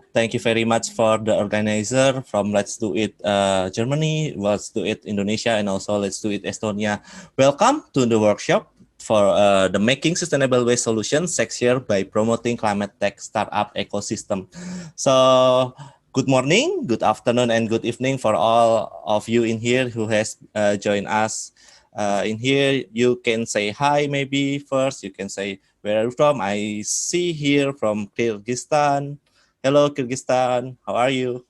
Thank you very much for the organizer from Let's Do It Germany, Let's Do It Indonesia, and also Let's Do It Estonia. Welcome to the workshop for the Making Sustainable Waste Solutions Sexier by Promoting Climate Tech Startup Ecosystem. So, good morning, good afternoon, and good evening for all of you in here who has joined us. In here, you can say hi maybe first. You can say where are you from? I see here from Kyrgyzstan. Hello, Kyrgyzstan. How are you?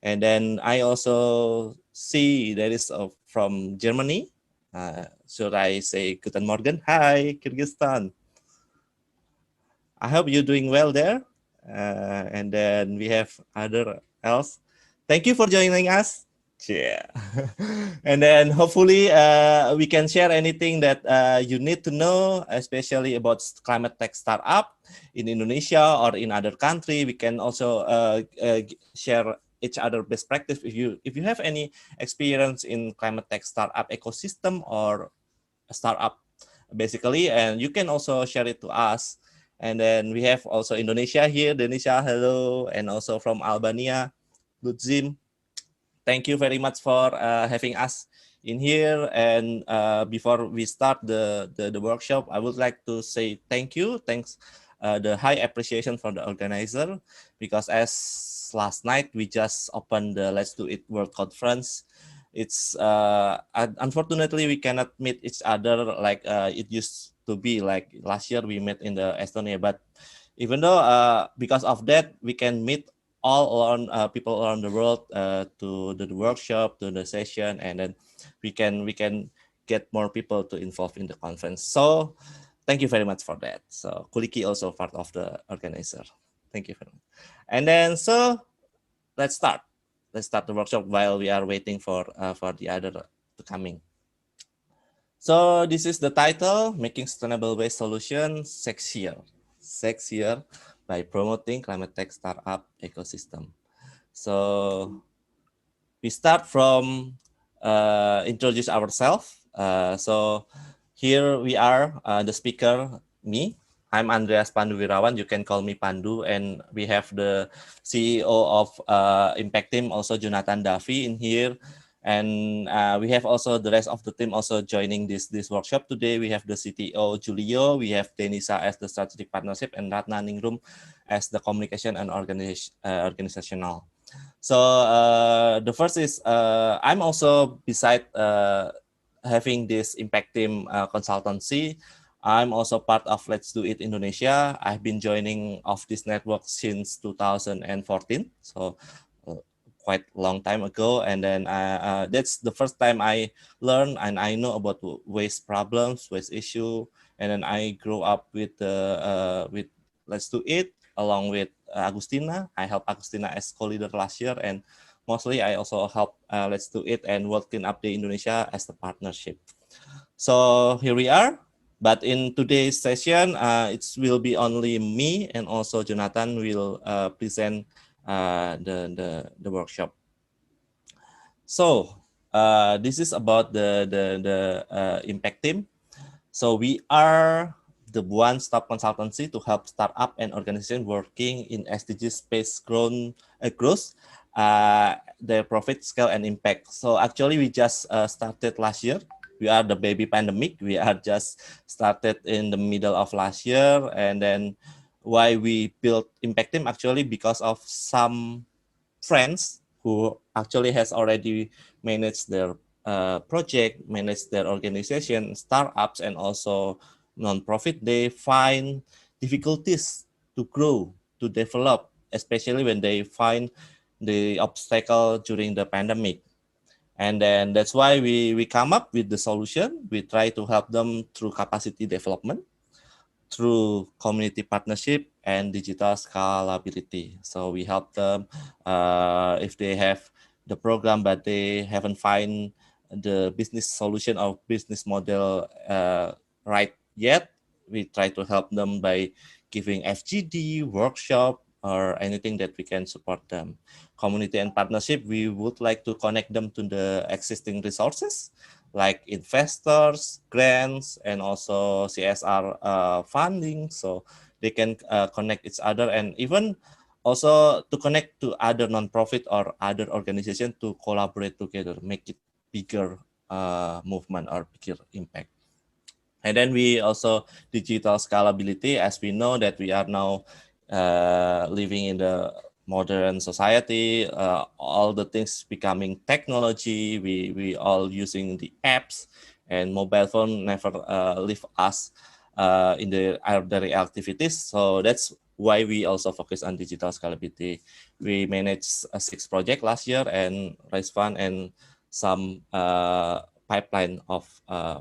And then I also see that is from Germany. Should I say Guten Morgen? Hi, Kyrgyzstan. I hope you're doing well there. And then we have other else. Thank you for joining us. Yeah. And then hopefully we can share anything that you need to know, especially about climate tech startup in Indonesia or in other country. We can also share each other best practice. If you have any experience in climate tech startup ecosystem or a startup basically, and you can also share it to us. And then we have also Indonesia here. Denisha, hello, and also from Albania, Lutzim. Thank you very much for having us in here. And before we start the workshop, I would like to say thank you. Thanks the high appreciation for the organizer, because as last night we just opened the Let's Do It World Conference. It's unfortunately we cannot meet each other like it used to be. Like last year we met in the Estonia, but even though because of that we can meet all around people around the world to the workshop, to the session, and then we can get more people to involve in the conference. So thank you very much for that. So Kuliki also part of the organizer. Thank you very much. And then so let's start. Let's start the workshop while we are waiting for the other to coming. So this is the title: Making Sustainable Waste Solutions Sexier. Sexier by promoting climate tech startup ecosystem. So we start from introduce ourselves. So here we are, the speaker, me. I'm Andreas Pandu Wirawan. You can call me Pandu, and we have the CEO of Impact Team, also Jonathan Davi, in here. And we have also the rest of the team also joining this workshop today. We have the CTO Julio, we have Denisa as the strategic partnership, and Ratna Ningrum as the communication and organizational. So the first is I'm also beside having this impact team consultancy. I'm also part of Let's Do It Indonesia. I've been joining of this network since 2014. So quite long time ago, and then that's the first time I learned and I know about waste problems, waste issue, and then I grew up with Let's Do It along with Agustina. I helped Agustina as co-leader last year, and mostly I also help Let's Do It and World Clean Up Day Indonesia as the partnership. So here we are. But in today's session, it will be only me, and also Jonathan will present the workshop. So this is about the impact team. So we are the one-stop consultancy to help startup and organization working in SDG space growth, their profit, scale, and impact. So actually, we just started last year. We are the baby pandemic. We are just started in the middle of last year, and then why we built impact team actually because of some friends who actually has already managed their project, manage their organization, startups, and also non-profit. They find difficulties to grow, to develop, especially when they find the obstacle during the pandemic. And then that's why we come up with the solution. We try to help them through capacity development, through community partnership, and digital scalability. So we help them if they have the program but they haven't find the business solution or business model right yet. We try to help them by giving FGD, workshop, or anything that we can support them. Community and partnership, we would like to connect them to the existing resources like investors, grants, and also CSR funding, so they can connect each other. And even Also to connect to other non-profit or other organization to collaborate together, make it bigger movement or bigger impact. And then we also digital scalability, as we know that we are now living in the modern society, all the things becoming technology, we all using the apps, and mobile phone never leave us in the ordinary activities. So that's why we also focus on digital scalability. We managed a 6 project last year and raise fund and some pipeline of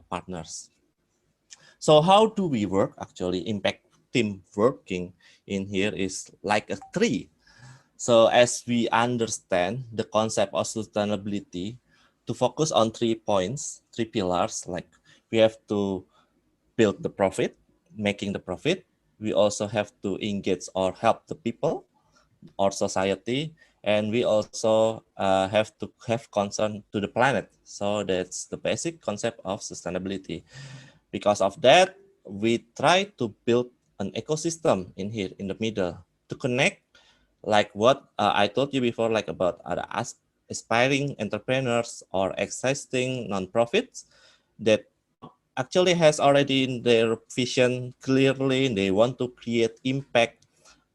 partners. So how do we work? Actually, impact team working in here is like a tree. So as we understand the concept of sustainability, to focus on 3 points, 3 pillars, like we have to build the profit, making the profit. We also have to engage or help the people or society, and we also have to have concern to the planet. So that's the basic concept of sustainability. Because of that, we try to build an ecosystem in here in the middle to connect, like what I told you before, like about other aspiring entrepreneurs or existing nonprofits that actually has already in their vision clearly, they want to create impact,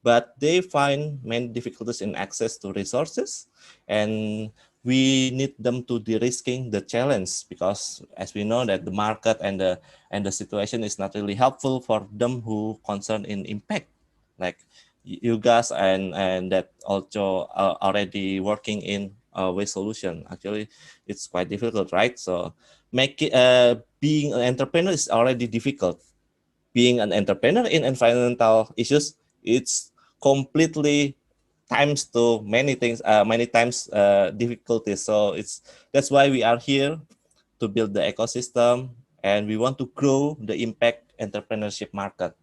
but they find many difficulties in access to resources, and we need them to de-risking the challenge, because as we know that the market and the situation is not really helpful for them who concern in impact, like you guys and that also already working in waste solution. Actually it's quite difficult, right? So make it being an entrepreneur is already difficult. Being an entrepreneur in environmental issues, it's completely times to many things, many times difficulties. So that's why we are here to build the ecosystem, and we want to grow the impact entrepreneurship market.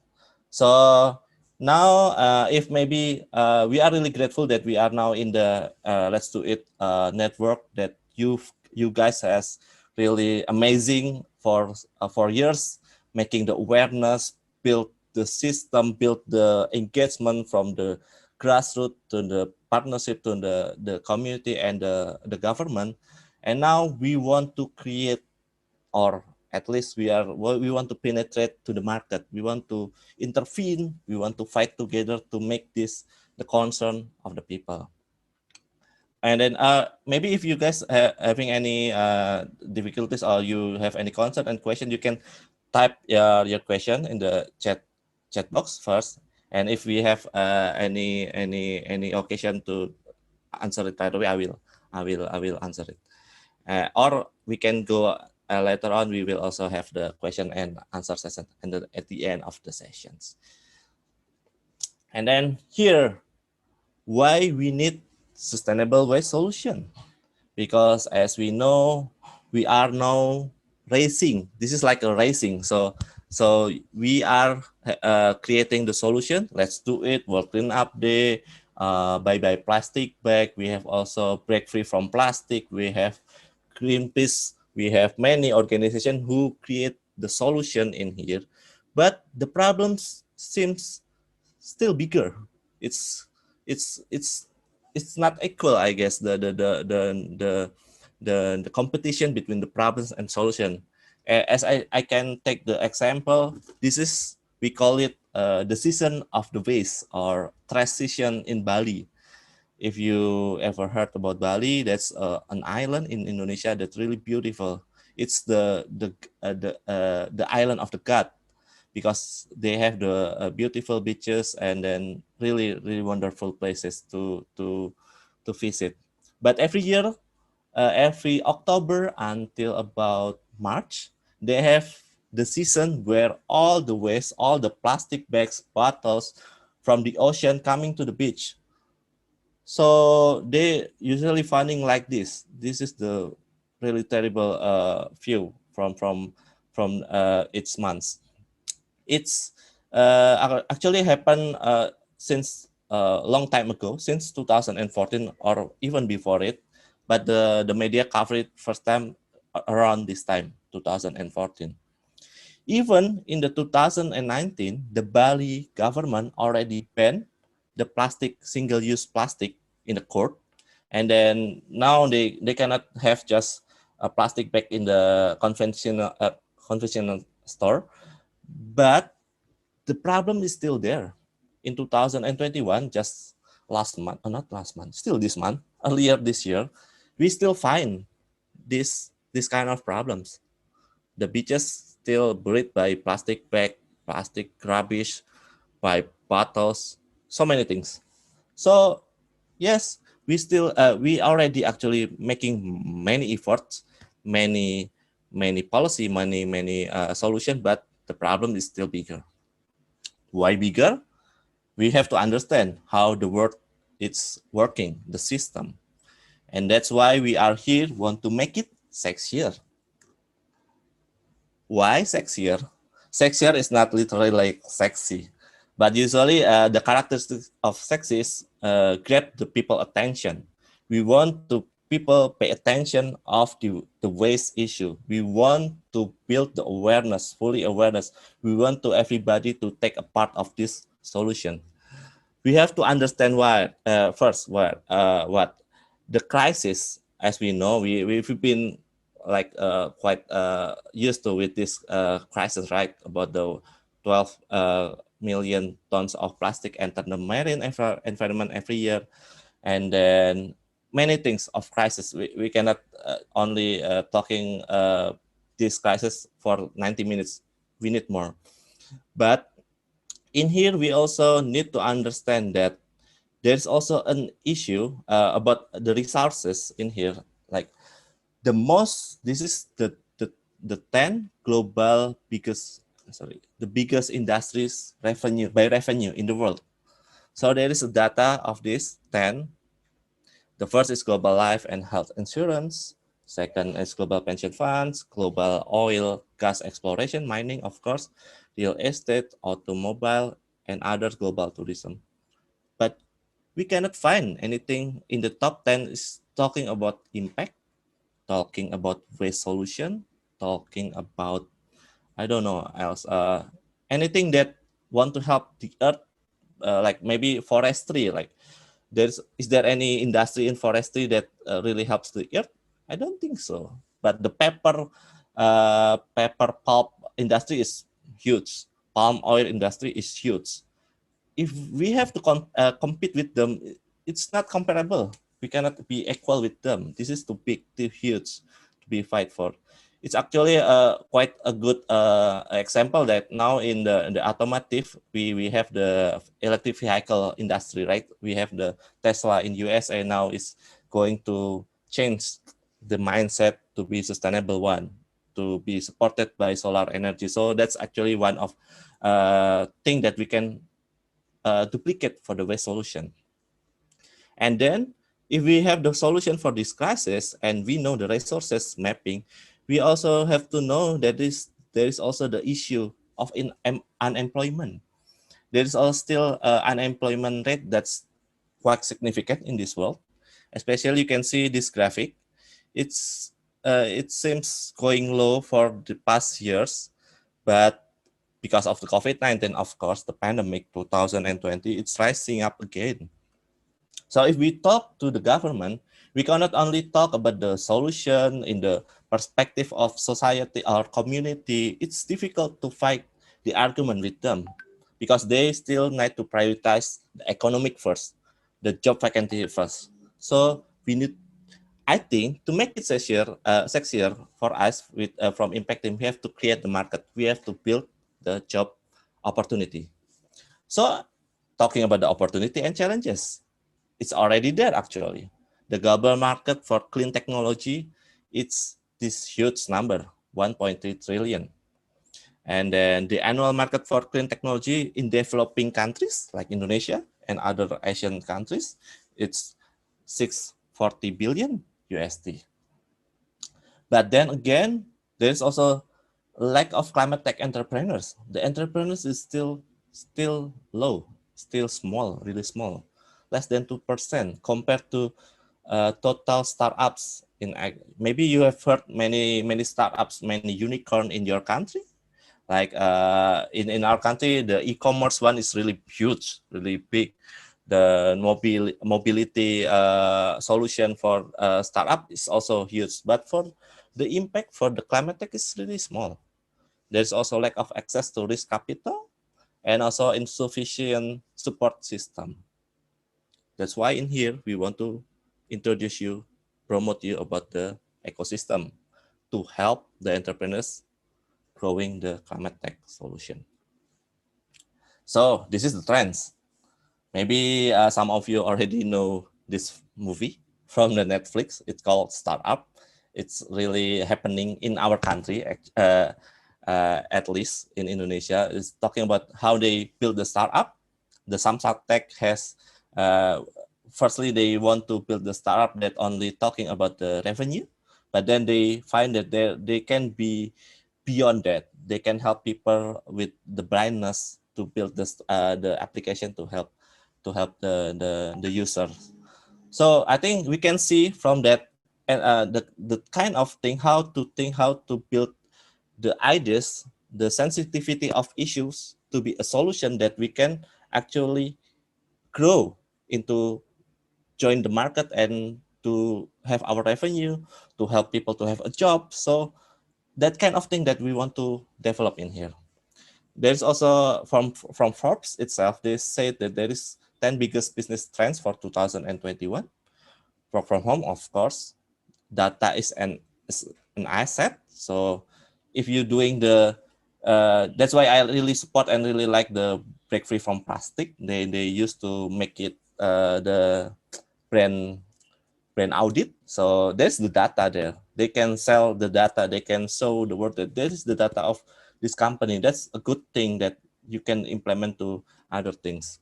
So now, if maybe we are really grateful that we are now in the Let's Do It network, that you guys has really amazing for years, making the awareness, build the system, build the engagement from the grassroots to the partnership to the community and the government. And now we want to create, or at least we want to penetrate to the market. We want to intervene. We want to fight together to make this the concern of the people. And then maybe if you guys having any difficulties or you have any concern and question, you can type your question in the chat box first. And if we have any occasion to answer it right away, I will answer it. Or we can go later on. We will also have the question and answer session at the end of the sessions. And then here, why we need sustainable waste solution? Because as we know, we are now racing. This is like a racing. So we are creating the solution. Let's do it. World Clean Up Day. Bye bye plastic bag. We have also break free from plastic. We have Greenpeace. We have many organizations who create the solution in here, but the problems seems still bigger. It's it's it's it's not equal, I guess. The competition between the problems and solution. As I can take the example, this is, we call it the season of the waste or trash season in Bali. If you ever heard about Bali, that's an island in Indonesia that's really beautiful. It's the island of the god, because they have the beautiful beaches and then really wonderful places to visit. But every year, every October until about March, they have the season where all the waste, all the plastic bags, bottles from the ocean coming to the beach. So they usually finding like this. This is the really terrible view from its months. It's actually happened since a long time ago, since 2014 or even before it, but the media covered it first time around this time, 2014. Even in the 2019, the Bali government already banned the plastic, single-use plastic in the court, and then now they cannot have just a plastic bag in the conventional store, but the problem is still there. In 2021, just last month, or not last month, still this month, earlier this year, we still find this kind of problems. The beaches still buried by plastic bag, plastic rubbish, by bottles, so many things. So yes, we already actually making many efforts, many policy, many solution, but the problem is still bigger. Why bigger? We have to understand how the world is working, the system. And that's why we are here, want to make it sexier. Why sexier? Sexier is not literally like sexy, but usually the characteristics of sexy is grab the people attention. We want to people pay attention of the waste issue. We want to build the awareness, fully awareness. We want to everybody to take a part of this solution. We have to understand why first what the crisis, as we know, we've been like quite used to with this crisis, right? About the 12 million tons of plastic enter the marine environment every year, and then many things of crisis. We cannot only talking this crisis for 90 minutes. We need more, but in here we also need to understand that there's also an issue about the resources in here. Like this is the 10 global the biggest industries revenue by revenue in the world. So there is a data of this 10. The first is global life and health insurance. Second is global pension funds, global oil, gas exploration, mining, of course, real estate, automobile, and other global tourism. But we cannot find anything in the top 10 is talking about impact, talking about waste solution, talking about, I don't know else, anything that want to help the earth, like maybe forestry, like is there any industry in forestry that really helps the earth? I don't think so. But the paper pulp industry is huge. Palm oil industry is huge. If we have to compete with them, it's not comparable. We cannot be equal with them. This is too big, too huge to be fight for. It's actually quite a good example that now in the automotive, we have the electric vehicle industry, right? We have the Tesla in USA now is going to change the mindset to be sustainable one, to be supported by solar energy. So that's actually one of thing that we can duplicate for the waste solution. And then if we have the solution for this crisis and we know the resources mapping, we also have to know that there is also the issue of unemployment. There is also still unemployment rate that's quite significant in this world. Especially you can see this graphic. It seems going low for the past years, but because of the COVID-19, of course, the pandemic 2020, it's rising up again. So if we talk to the government, we cannot only talk about the solution in the perspective of society or community. It's difficult to fight the argument with them because they still need to prioritize the economic first, the job vacancy first. So we need, I think, to make it sexier for us with from impacting, we have to create the market. We have to build the job opportunity. So talking about the opportunity and challenges, it's already there actually. The global market for clean technology, it's this huge number, 1.3 trillion. And then the annual market for clean technology in developing countries like Indonesia and other Asian countries, it's 640 billion USD. But then again, there's also lack of climate tech entrepreneurs. The entrepreneurs is still low, still small, really small, less than 2% compared to total startups. Maybe you have heard many startups, many unicorn in your country. Like in our country, the e-commerce one is really huge, really big. the mobility solution for startup is also huge, but for the impact for the climate tech is really small. There's also lack of access to risk capital and also insufficient support system. That's why in here we want to introduce you, promote you about the ecosystem to help the entrepreneurs growing the climate tech solution. So this is the trends. Maybe some of you already know this movie from the Netflix. It's called Startup. It's really happening in our country, at least in Indonesia. It's talking about how they build the startup. The Samsat Tech has, firstly, they want to build the startup that only talking about the revenue, but then they find that they can be beyond that. They can help people with the blindness to build this the application to help the user. So I think we can see from that and the kind of thing how to build the ideas, the sensitivity of issues to be a solution that we can actually grow into, join the market and to have our revenue, to help people to have a job. So that kind of thing that we want to develop in here. There's also from Forbes itself, they say that there is 10 biggest business trends for 2021. Work from home, of course. Data is an asset. So if you're doing that's why I really support and really like the break free from plastic. They used to make it the brand brand audit. So there's the data there. They can sell the data. They can show the world that this is the data of this company. That's a good thing that you can implement to other things.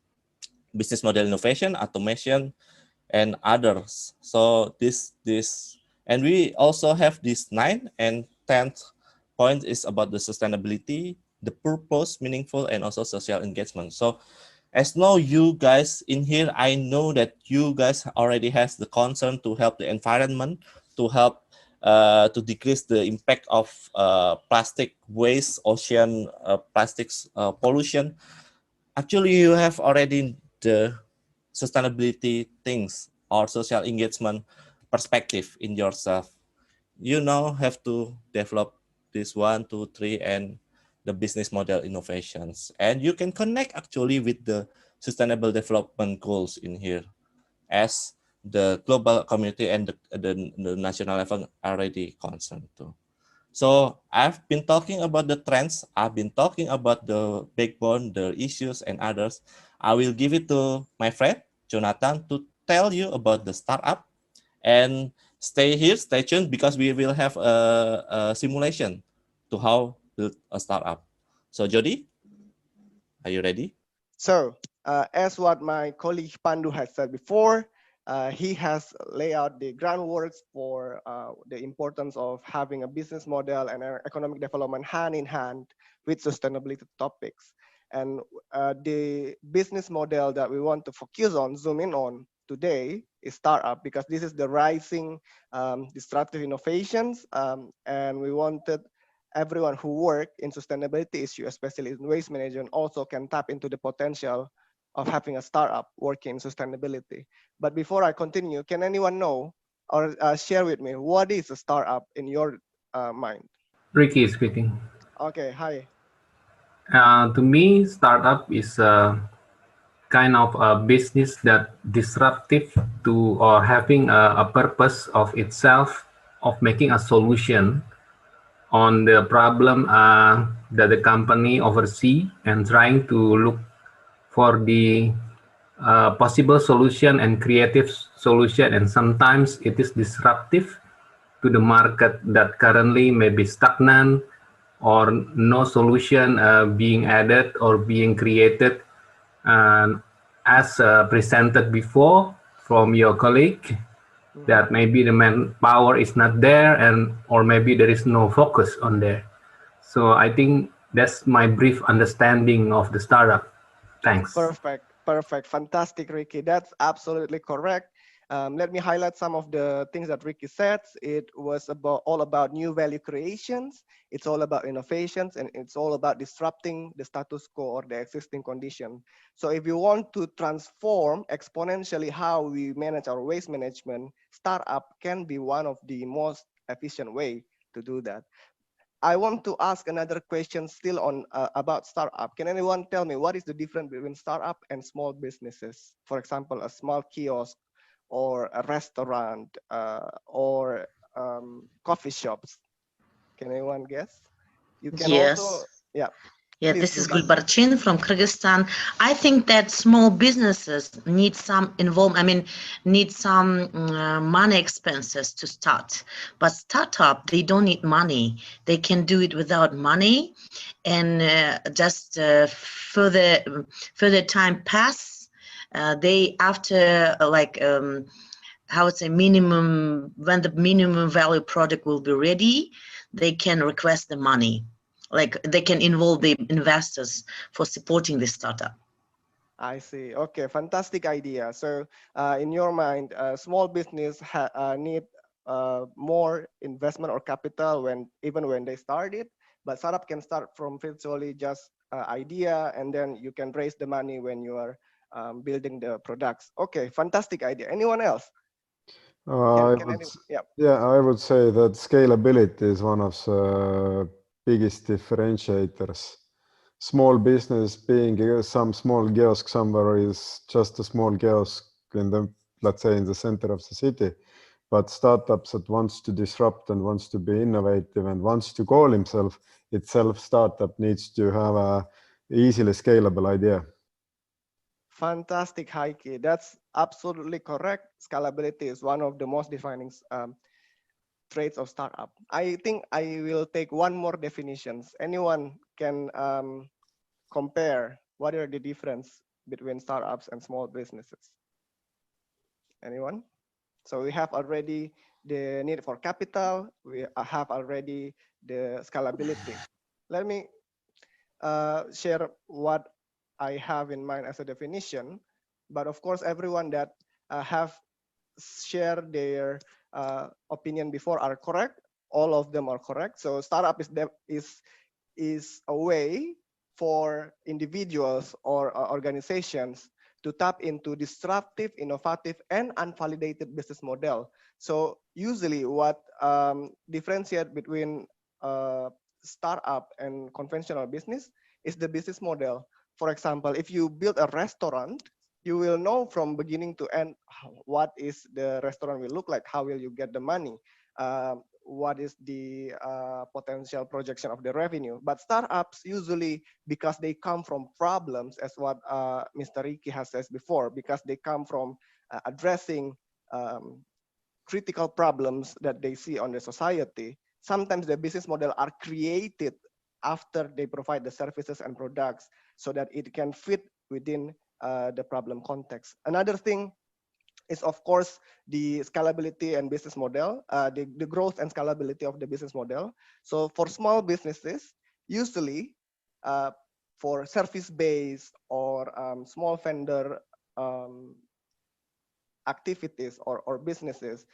Business model innovation, automation, and others. So this and we also have this 9 and 10th point is about the sustainability, the purpose, meaningful, and also social engagement. So as now you guys in here, I know that you guys already has the concern to help the environment, to help to decrease the impact of plastic waste, ocean plastics pollution. Actually, you have already the sustainability things or social engagement perspective in yourself. You now have to develop this 1, 2, 3 and the business model innovations, and you can connect actually with the sustainable development goals in here as the global community and the national level are already concerned too. So I've been talking about the trends. I've been talking about the backbone, the issues, and others. I will give it to my friend Jonathan to tell you about the startup. And stay here, stay tuned because we will have a simulation to how build a startup. So Jody, are you ready? So, as what my colleague Pandu has said before, he has laid out the groundwork for the importance of having a business model and economic development hand in hand with sustainability topics. And the business model that we want to focus on, zoom in on today is startup because this is the rising disruptive innovations, and we wanted everyone who work in sustainability issue, especially in waste management, also can tap into the potential of having a startup working in sustainability. But before I continue, can anyone know or share with me what is a startup in your mind? Ricky speaking. Okay, hi. To me, startup is a kind of a business that disruptive to or having a purpose of itself of making a solution on the problem that the company oversee and trying to look for the possible solution and creative solution, and sometimes it is disruptive to the market that currently may be stagnant or no solution being added or being created, and as presented before from your colleague, Mhm. that maybe the manpower is not there, and or maybe there is no focus on there. So I think that's my brief understanding of the startup. Thanks. Perfect, perfect, fantastic, Ricky. That's absolutely correct. Let me highlight some of the things that Ricky said. It was all about new value creations. It's all about innovations, and it's all about disrupting the status quo or the existing condition. So if you want to transform exponentially how we manage our waste management, startup can be one of the most efficient way to do that. I want to ask another question still on about startup. Can anyone tell me what is the difference between startup and small businesses? For example, a small kiosk or a restaurant or coffee shops. Can anyone guess? You can also, Yes. yeah, Yeah, please, this is Gulbarchin. Gulbarchin from Kyrgyzstan. I think that small businesses need some involvement, I mean, need some money expenses to start. But startup, they don't need money. They can do it without money, and just further time pass. They after how would say minimum when the minimum value product will be ready, they can request the money, like they can involve the investors for supporting the startup. I see. Okay, fantastic idea. So, in your mind, small business need more investment or capital when even when they start it, but startup can start from virtually just idea, and then you can raise the money when you are building the products. Okay, fantastic idea. Anyone else? I Can would, any? Yeah. yeah, I would say that scalability is one of the biggest differentiators. Small business being some small kiosk somewhere is just a small kiosk in the, let's say, in the center of the city. But startups that wants to disrupt and wants to be innovative and wants to call himself itself startup needs to have a easily scalable idea. Fantastic, Heike. That's absolutely correct. Scalability is one of the most defining traits of startup. I think I will take one more definitions. Anyone can compare what are the difference between startups and small businesses? Anyone? So we have already the need for capital. We have already the scalability. Let me share what I have in mind as a definition. But of course, everyone that have shared their opinion before are correct. All of them are correct. So startup is a way for individuals or organizations to tap into disruptive, innovative, and unvalidated business model. So usually what differentiate between startup and conventional business is the business model. For example, if you build a restaurant, you will know from beginning to end what is the restaurant will look like, how will you get the money, what is the potential projection of the revenue. But startups usually, because they come from problems, as what Mr. Ricky has said before, because they come from addressing critical problems that they see on the society, sometimes the business model are created after they provide the services and products so that it can fit within the problem context. Another thing is, of course, the scalability and business model, the growth and scalability of the business model. So for small businesses, usually for service-based or small vendor activities or businesses,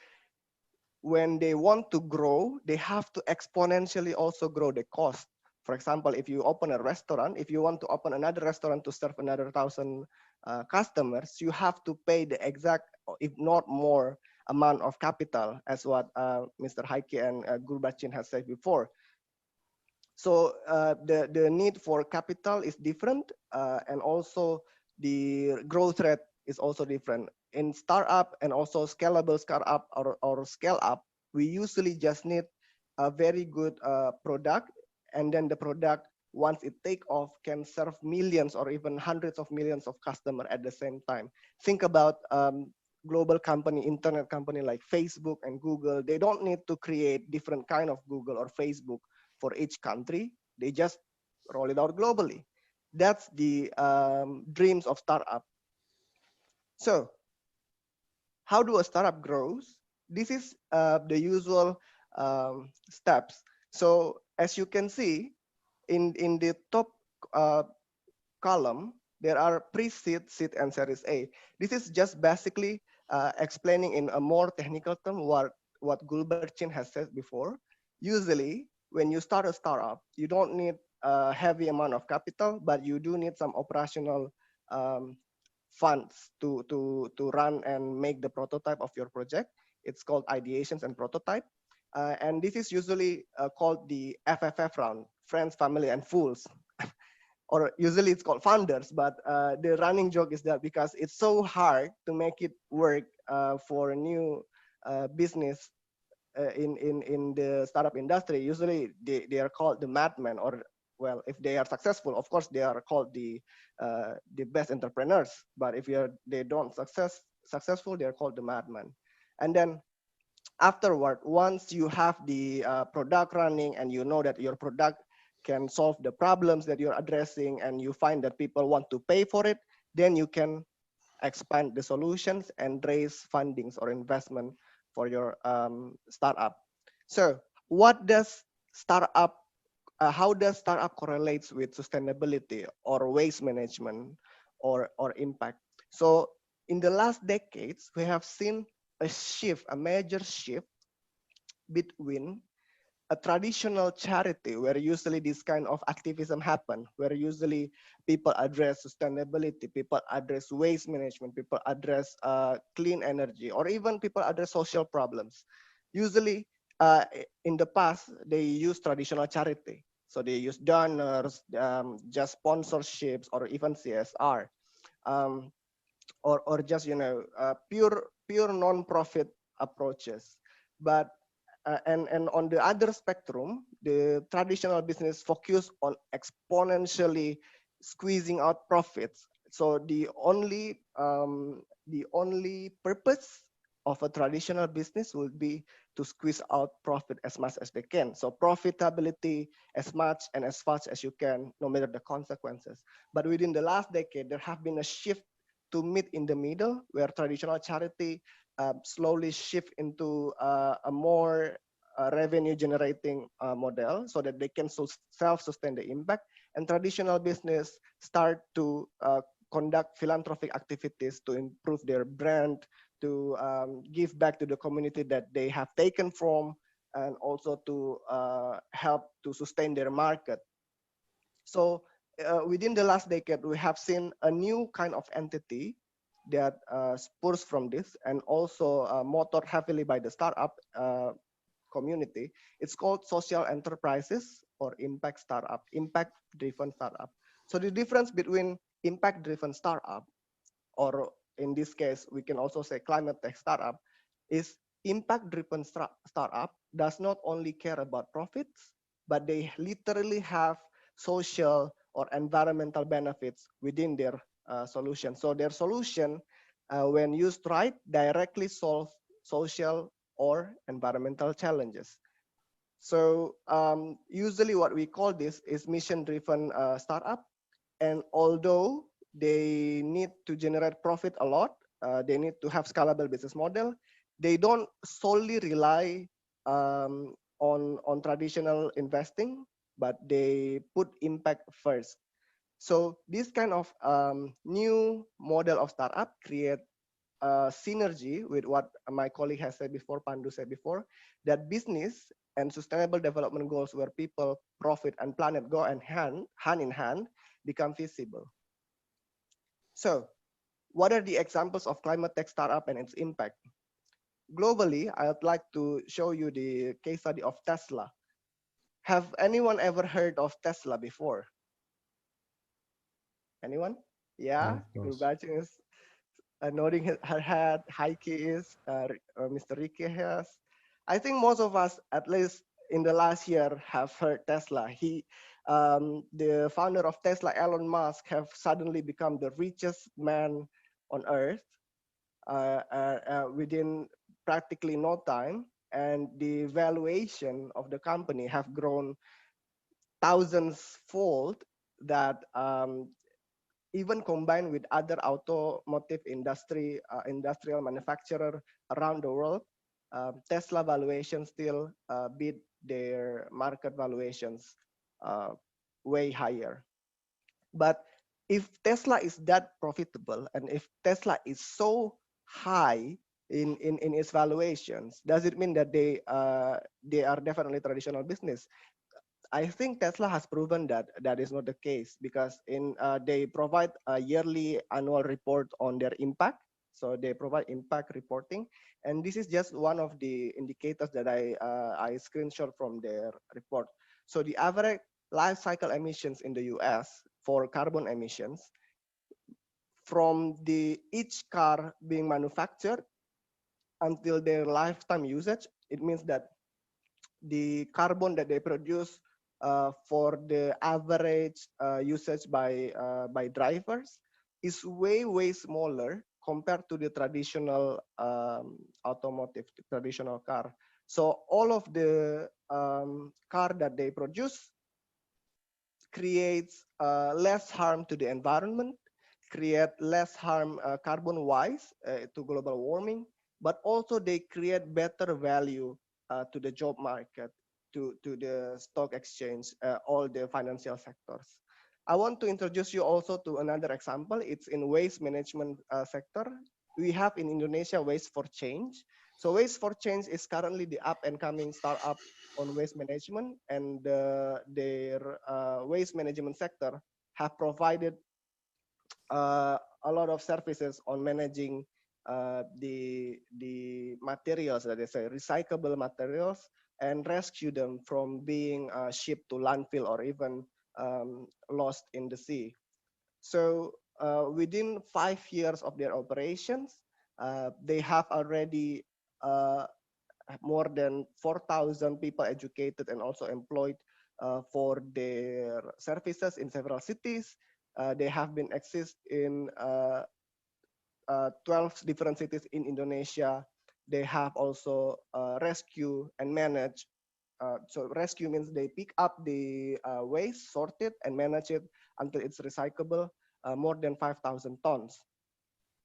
when they want to grow, they have to exponentially also grow the cost. For example, if you open a restaurant, if you want to open another restaurant to serve another 1,000 customers, you have to pay the exact, if not more, amount of capital, as what Mr. Heike and Gurbachin has said before. So the need for capital is different, and also the growth rate is also different. In startup and also scalable startup or scale up, we usually just need a very good product, and then the product, once it take off, can serve millions or even hundreds of millions of customers at the same time. Think about global company, internet company like Facebook and Google. They don't need to create different kind of Google or Facebook for each country. They just roll it out globally. That's the dreams of startup. So how do a startup grows? This is the usual steps. So as you can see, in the top column, there are pre-seed, seed, and Series A. This is just basically explaining in a more technical term what Gulberchin has said before. Usually, when you start a startup, you don't need a heavy amount of capital, but you do need some operational um, funds to run and make the prototype of your project. It's called ideations and prototype. And this is usually called the FFF round, friends, family, and fools. Or usually it's called founders, but the running joke is that because it's so hard to make it work for a new business in the startup industry, usually they are called the madmen, or well, if they are successful, of course they are called the best entrepreneurs. But if they don't successful, they are called the madmen. And then afterward, once you have the product running and you know that your product can solve the problems that you're addressing and you find that people want to pay for it, then you can expand the solutions and raise fundings or investment for your startup. So what does startup, how does startup correlates with sustainability or waste management or impact? So in the last decades, we have seen a shift, a major shift between a traditional charity where usually this kind of activism happen, where usually people address sustainability, people address waste management, people address clean energy, or even people address social problems. Usually in the past, they use traditional charity. So they use donors, just sponsorships, or even CSR. Um, or just pure non-profit approaches. But and on the other spectrum, the traditional business focus on exponentially squeezing out profits. So the only purpose of a traditional business will be to squeeze out profit as much as they can. So profitability as much and as fast as you can, no matter the consequences. But within the last decade, there have been a shift to meet in the middle, where traditional charity slowly shift into a more revenue generating model, so that they can self-sustain the impact, and traditional business start to conduct philanthropic activities to improve their brand, to give back to the community that they have taken from, and also to help to sustain their market. So within the last decade, we have seen a new kind of entity that spurs from this, and also motored heavily by the startup community. It's called social enterprises or impact-driven startup. So the difference between impact-driven startup, or in this case, we can also say climate tech startup, is impact-driven startup does not only care about profits, but they literally have social or environmental benefits within their solution. So their solution, when used right, directly solve social or environmental challenges. So usually what we call this is mission-driven startup. And although they need to generate profit a lot, they need to have scalable business model. They don't solely rely on traditional investing, but they put impact first. So this kind of new model of startup create synergy with what my colleague has said before, Pandu said before, that business and sustainable development goals where people, profit, and planet go hand in hand become feasible. So what are the examples of climate tech startup and its impact? Globally, I'd like to show you the case study of Tesla. Have anyone ever heard of Tesla before? Anyone? Yeah, Of course. Gulbacin is nodding her head. Heike is, Mr. Ricky has. I think most of us, at least in the last year, have heard Tesla. The founder of Tesla, Elon Musk, have suddenly become the richest man on earth within practically no time, and the valuation of the company have grown thousands fold. That even combined with other automotive industrial manufacturer around the world, Tesla valuation still beat their market valuations uh, way higher. But if Tesla is that profitable, and if Tesla is so high in its valuations, does it mean that they are definitely traditional business? I think Tesla has proven that that is not the case, because they provide a yearly annual report on their impact. So they provide impact reporting, and this is just one of the indicators that I screenshot from their report. So the average life cycle emissions in the US for carbon emissions from each car being manufactured until their lifetime usage, it means that the carbon that they produce for the average usage by drivers is way smaller compared to the traditional automotive, the traditional car. So all of the car that they produce creates less harm to the environment, create less harm carbon-wise to global warming, but also they create better value to the job market, to the stock exchange, all the financial sectors. I want to introduce you also to another example. It's in waste management sector. We have in Indonesia Waste for Change. So Waste for Change is currently the up and coming startup on waste management, and their waste management sector have provided a lot of services on managing the materials, that is recyclable materials, and rescue them from being shipped to landfill or even lost in the sea. So within 5 years of their operations, they have already more than 4,000 people educated and also employed for their services in several cities. They have been exist in 12 different cities in Indonesia. They have also rescue and manage. So rescue means they pick up the waste, sort it, and manage it until it's recyclable, more than 5,000 tons.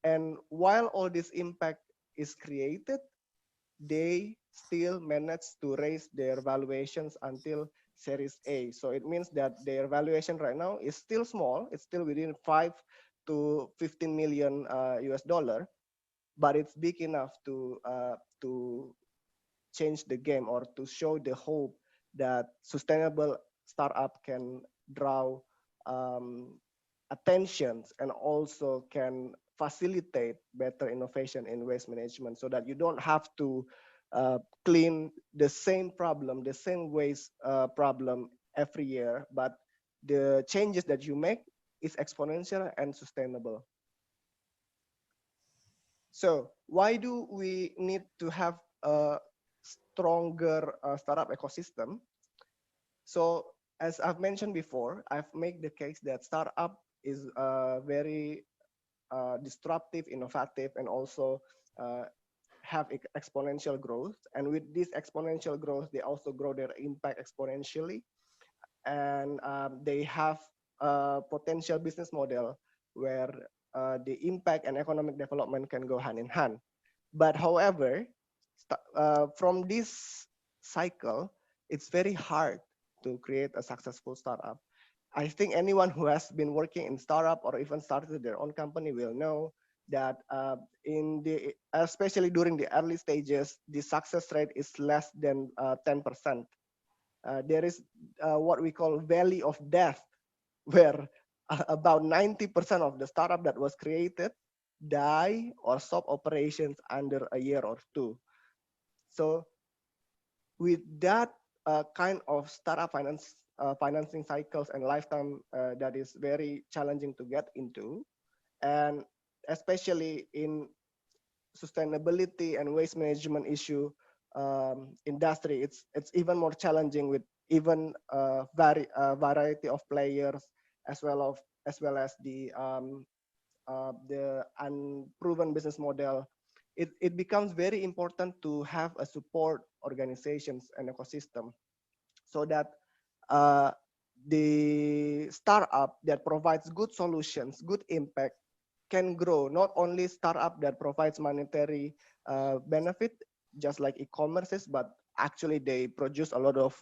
And while all this impact is created, they still manage to raise their valuations until Series A. So it means that their valuation right now is still small. It's still within 5 to 15 million US dollar, but it's big enough to change the game, or to show the hope that sustainable startup can draw attentions and also can facilitate better innovation in waste management, so that you don't have to clean the same problem, the same waste problem every year, but the changes that you make is exponential and sustainable. So why do we need to have a stronger startup ecosystem? So as I've mentioned before, I've made the case that startup is very disruptive, innovative, and also have exponential growth. And with this exponential growth, they also grow their impact exponentially. And they have a potential business model where the impact and economic development can go hand in hand. But however, from this cycle, it's very hard to create a successful startup. I think anyone who has been working in startup or even started their own company will know that especially during the early stages, the success rate is less than 10%. There is what we call valley of death, where about 90% of the startup that was created die or stop operations under a year or two. So with that kind of startup financing cycles and lifetime that is very challenging to get into, and especially in sustainability and waste management issue industry, it's even more challenging, with even variety of players, as well as the unproven business model. It becomes very important to have a support organizations and ecosystem, so that the startup that provides good solutions, good impact, can grow. Not only startup that provides monetary benefit, just like e-commerces, but actually they produce a lot of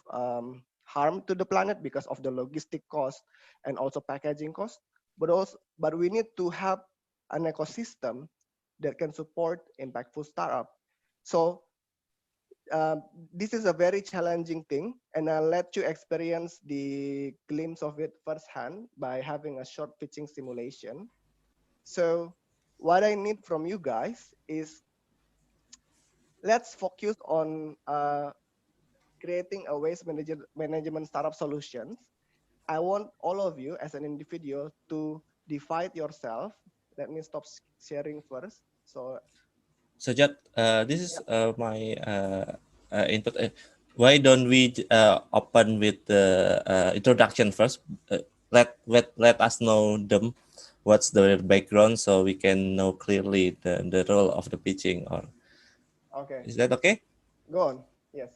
harm to the planet because of the logistic cost and also packaging cost. But we need to have an ecosystem that can support impactful startup. So this is a very challenging thing, and I'll let you experience the glimpse of it firsthand by having a short pitching simulation. So what I need from you guys is, let's focus on creating a waste management startup solutions. I want all of you as an individual to divide yourself. Let me stop sharing first. So Jad, this is my input. Why don't we open with the introduction first? Let us know them. What's the background, so we can know clearly the role of the pitching. Or okay, is that okay? go on. Yes.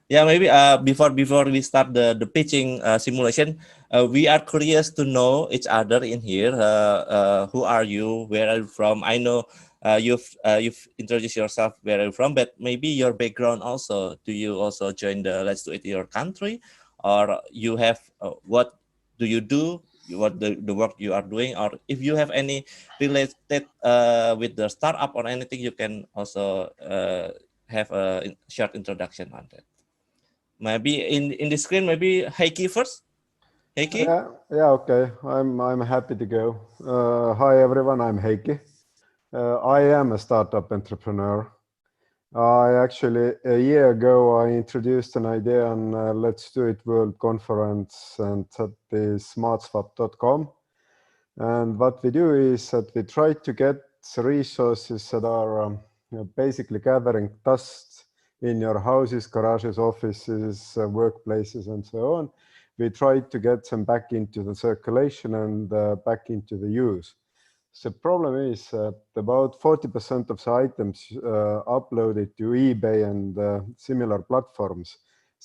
Yeah, maybe before we start the pitching simulation, we are curious to know each other in here. Who are you? Where are you from? I know you've introduced yourself. Where are you from? But maybe your background also. Do you also join the Let's Do It in your country, or you have what do you do? What the work you are doing, or if you have any related with the startup or anything, you can also have a short introduction on that. Maybe in the screen, maybe Heikki first. Heikki? Yeah, okay. I'm happy to go. Hi everyone, I'm Heikki. I am a startup entrepreneur. I actually, a year ago, I introduced an idea on Let's Do It World Conference and at the smartswap.com. And what we do is that we try to get resources that are basically gathering dust in your houses, garages, offices, workplaces, and so on. We try to get them back into the circulation and back into the use. The problem is that about 40% of the items uploaded to eBay and similar platforms,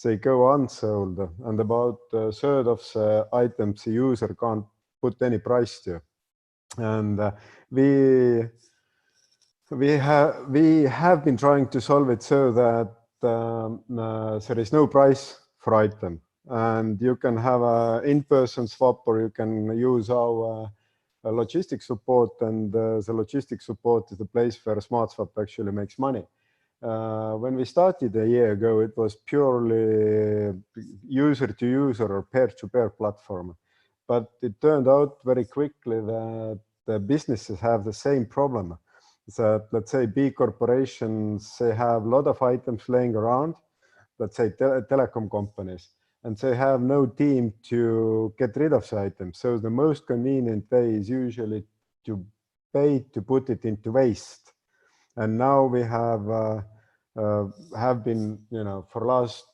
they go unsold, and about a third of the items the user can't put any price to. And we have been trying to solve it so that there is no price for item, and you can have a in-person swap, or you can use our logistics support, and the logistics support is the place where SmartSwap actually makes money. When we started a year ago, it was purely user-to-user or peer-to-peer platform. But it turned out very quickly that the businesses have the same problem. That, let's say, big corporations, they have a lot of items laying around, let's say telecom companies, and they have no team to get rid of the items. So the most convenient way is usually to pay to put it into waste. And now we have been, for last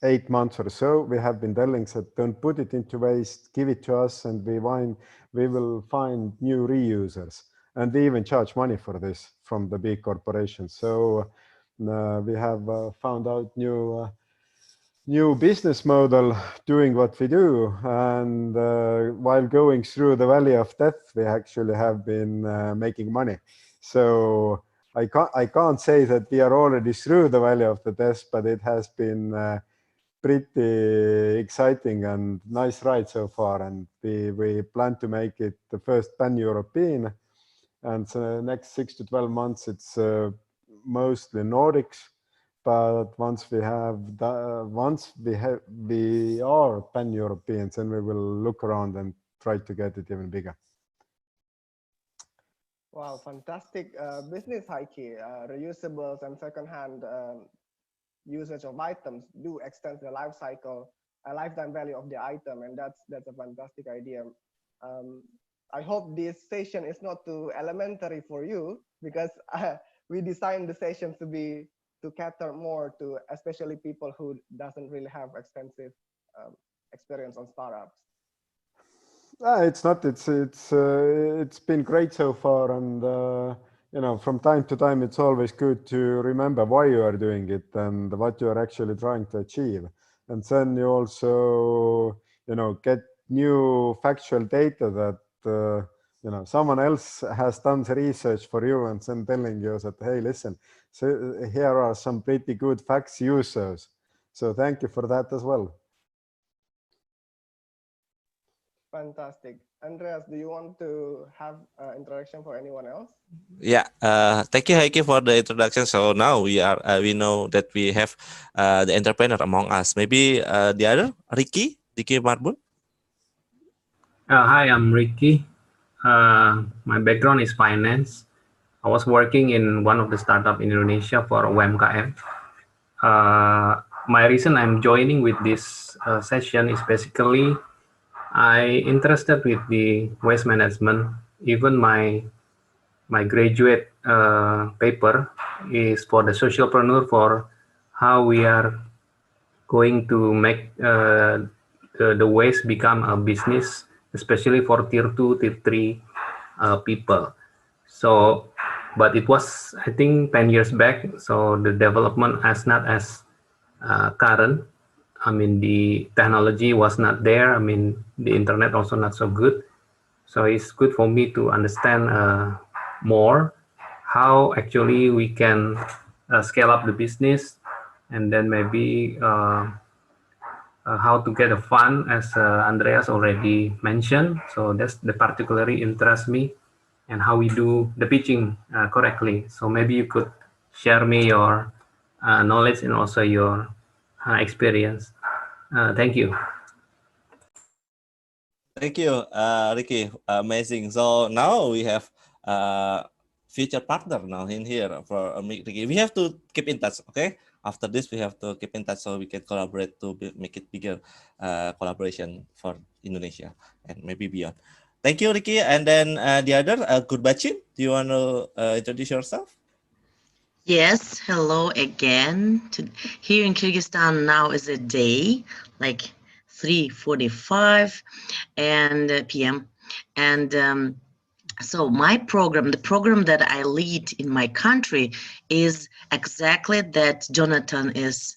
8 months or so, we have been telling that don't put it into waste, give it to us, and we will find new reusers. And we even charge money for this from the big corporations. So we have found out new business model doing what we do. And while going through the valley of death, we actually have been making money. So I can't say that we are already through the valley of the death, but it has been pretty exciting and nice ride so far. And we plan to make it the first pan-European. And the next 6 to 12 months, it's mostly Nordics. But once we are pan-Europeans, then we will look around and try to get it even bigger. Wow, fantastic business, Heikki. Reusables and secondhand usage of items do extend the life cycle, lifetime value of the item, and that's a fantastic idea. I hope this session is not too elementary for you, because we designed the sessions to cater more to especially people who doesn't really have extensive experience on startups. It's not. It's been great so far, and from time to time, it's always good to remember why you are doing it and what you are actually trying to achieve. And then you also, get new factual data that someone else has done the research for you, and then telling you that, hey, listen, so here are some pretty good facts, use those. So thank you for that as well. Fantastic. Andreas, do you want to have introduction for anyone else? Yeah, thank you, Heike, for the introduction. So now we know that we have the entrepreneur among us. Maybe the other, Ricky Marbun. Hi, I'm Ricky. My background is finance. I was working in one of the startup in Indonesia for UMKM. My reason I'm joining with this session is basically I interested with the waste management. Even my graduate paper is for the socialpreneur for how we are going to make the waste become a business, especially for tier 2, tier 3 people. So, but it was, I think, 10 years back. So the development is not as current. I mean, the technology was not there. I mean, the internet also not so good. So it's good for me to understand more how actually we can scale up the business, and then maybe how to get a fund, as Andreas already mentioned. So that's the particularly interest me, and how we do the pitching correctly. So maybe you could share me your knowledge and also your experience. Thank you. Thank you, Ricky. Amazing. So now we have future partner now in here for Ricky. We have to keep in touch, okay? After this, we have to keep in touch so we can collaborate to make it bigger collaboration for Indonesia and maybe beyond. Thank you, Ricky. And then the other, Gurbachin, do you want to introduce yourself? Yes, hello again. Here in Kyrgyzstan now is a day, like 3:45 and p.m. And so my program, the program that I lead in my country, is exactly that Jonathan is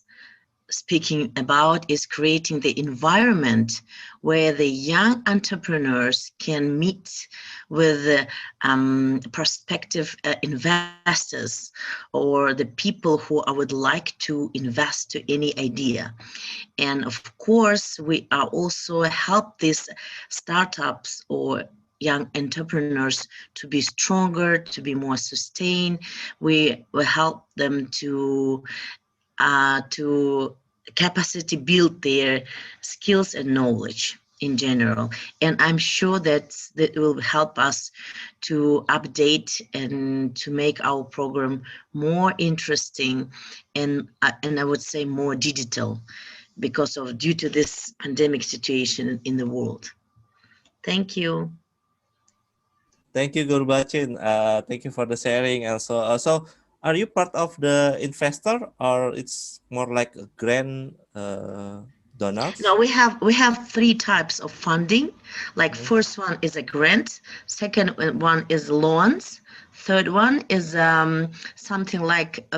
speaking about, is creating the environment where the young entrepreneurs can meet with prospective investors or the people who would like to invest to any idea. And of course, we are also help these startups or young entrepreneurs to be stronger, to be more sustained. We will help them to capacity build their skills and knowledge in general. And I'm sure that will help us to update and to make our program more interesting and I would say more digital because of due to this pandemic situation in the world. Thank you. Thank you, Gurbachin. Thank you for the sharing. Also, are you part of the investor or it's more like a grant donors? No, we have three types of funding. Like first one is a grant, second one is loans, third one is something like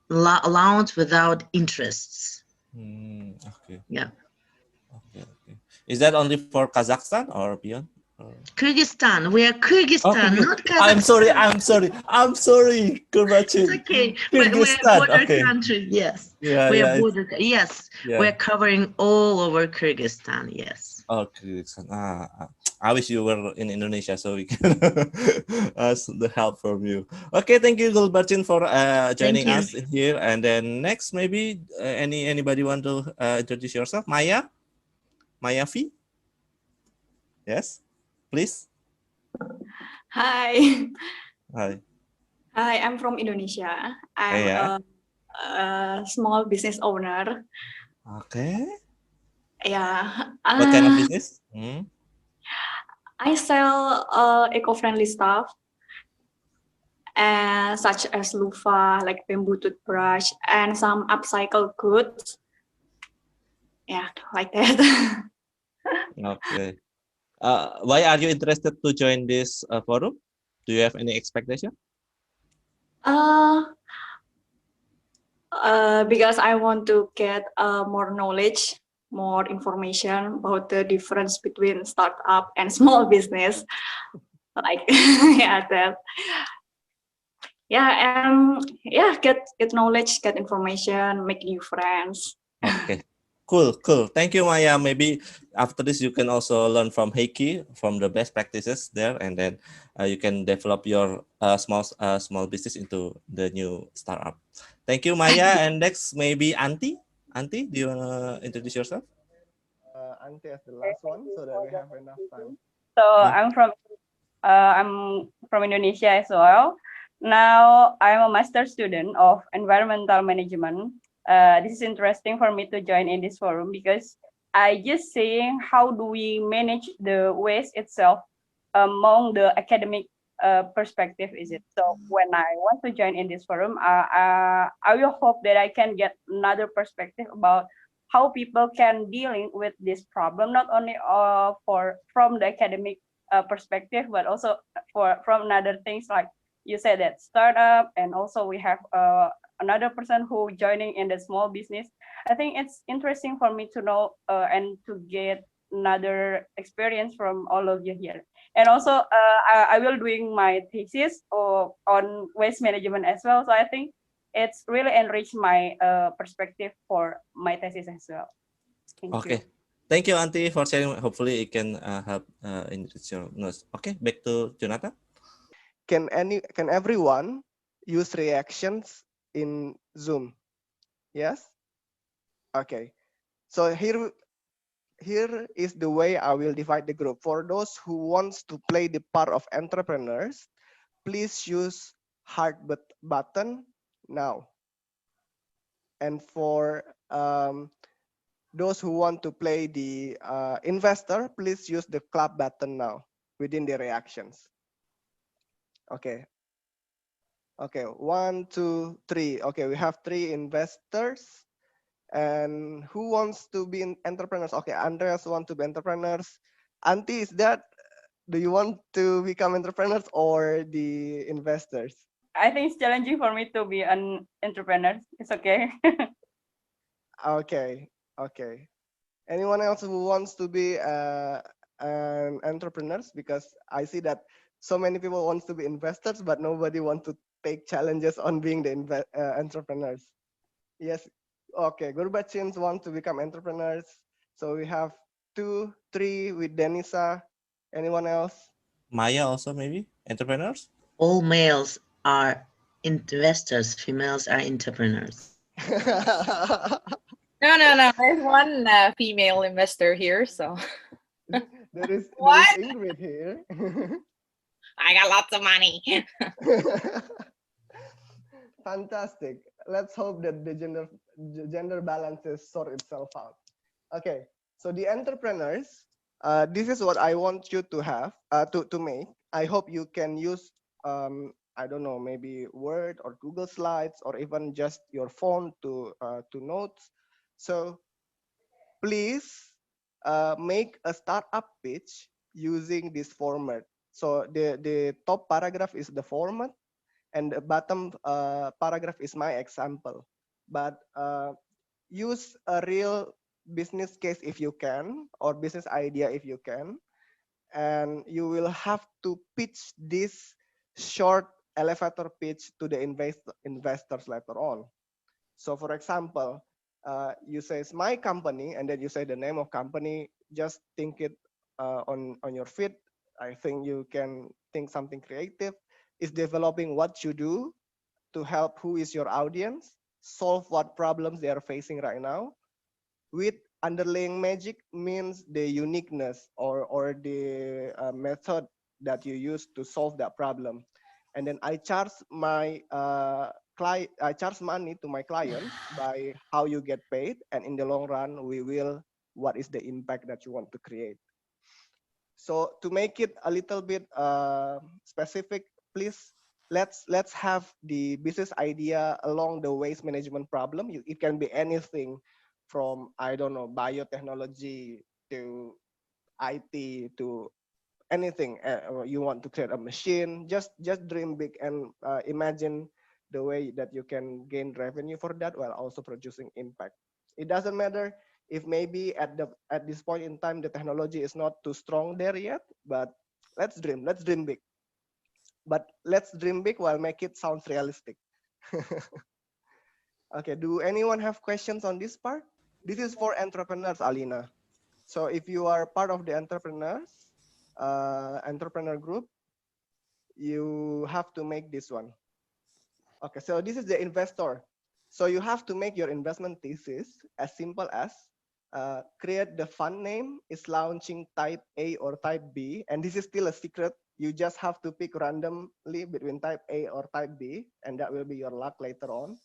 allowance without interests. Okay. Yeah. Okay. Is that only for Kazakhstan or beyond? Kyrgyzstan. We are Kyrgyzstan, not Kazakhstan. I'm sorry, Gurbachin. It's okay. We're a Kyrgyzstan. border Okay. country. Yes. Yeah, We yeah. are border. Yes. Yeah. We're covering all over Kyrgyzstan. Yes. Oh, Kyrgyzstan. I wish you were in Indonesia so we can ask the help from you. Okay, thank you, Gurbachin, for joining Thank you. us in here. And then next, maybe anybody want to introduce yourself? Maya V? Yes, please. Hi. Hi. Hi, I'm from Indonesia. I'm a small business owner. Okay. Yeah. What kind of business? I sell eco-friendly stuff, such as loofah, like bamboo toothbrush, and some upcycled goods. Yeah, like that. Okay. Why are you interested to join this forum? Do you have any expectation? Because I want to get more knowledge, more information about the difference between startup and small business. Like that. Yeah, get knowledge, get information, make new friends. Okay. Cool. Thank you, Maya. Maybe after this, you can also learn from Heiki, from the best practices there, and then you can develop your small business into the new startup. Thank you, Maya. And next, maybe Auntie. Auntie, do you wanna introduce yourself? Ante as the last one so that we have enough time. So Yeah. I'm from Indonesia as well. Now I'm a master student of environmental management. This is interesting for me to join in this forum because I just saying how do we manage the waste itself among the academic perspective is it. So when I want to join in this forum, I will hope that I can get another perspective about how people can dealing with this problem, not only from the academic perspective, but also from another things like you said that startup, and also we have another person who joining in the small business. I think it's interesting for me to know and to get another experience from all of you here. And also I will doing my thesis on waste management as well. So I think it's really enriched my perspective for my thesis as well. Thank Okay. you. Thank you, Auntie, for sharing. Hopefully, it can help enrich your knowledge. Okay, back to Jonathan. Can everyone use reactions in Zoom? Yes. Okay. So here is the way I will divide the group. For those who wants to play the part of entrepreneurs, please use heart button now. And for those who want to play the investor, please use the clap button now within the reactions. Okay. Okay, 1, 2, 3. Okay, we have 3 investors. And who wants to be entrepreneurs? Okay, Andreas want to be entrepreneurs. Auntie, is that, do you want to become entrepreneurs or the investors? I think it's challenging for me to be an entrepreneur. It's okay. Okay, okay. Anyone else who wants to be an entrepreneurs? Because I see that so many people wants to be investors, but nobody want to take challenges on being the entrepreneurs. Yes. Okay. Gurbachins want to become entrepreneurs. So we have 2, 3 with Denisa. Anyone else? Maya also maybe entrepreneurs. All males are investors, females are entrepreneurs. No. There's one female investor here, so there is What? Ingrid here. I got lots of money. Fantastic. Let's hope that the gender balances sort itself out. Okay, so the entrepreneurs, this is what I want you to have to make. I hope you can use I don't know, maybe Word or Google Slides or even just your phone to notes. So please make a startup pitch using this format. So the top paragraph is the format, and the bottom paragraph is my example. But use a real business case if you can, or business idea if you can, and you will have to pitch this short elevator pitch to the investors later on. So for example, you say it's my company, and then you say the name of company. Just think it on your feet. I think you can think something creative. Is developing what you do to help who is your audience, solve what problems they are facing right now. With underlying magic means the uniqueness or the method that you use to solve that problem. And then I charge my I charge money to my clients by how you get paid, and in the long run, we will what is the impact that you want to create. So to make it a little bit specific, please let's have the business idea along the waste management problem. It can be anything from, I don't know, biotechnology to IT to anything. You want to create a machine, just dream big and imagine the way that you can gain revenue for that while also producing impact. It doesn't matter if maybe at this point in time the technology is not too strong there yet, but let's dream big. But let's dream big while make it sounds realistic. Okay, do anyone have questions on this part? This is for entrepreneurs, Alina. So if you are part of the entrepreneur group, you have to make this one. Okay, so this is the investor. So you have to make your investment thesis as simple as create the fund name is launching type A or type B, and this is still a secret. You just have to pick randomly between type A or type B, and that will be your luck later on.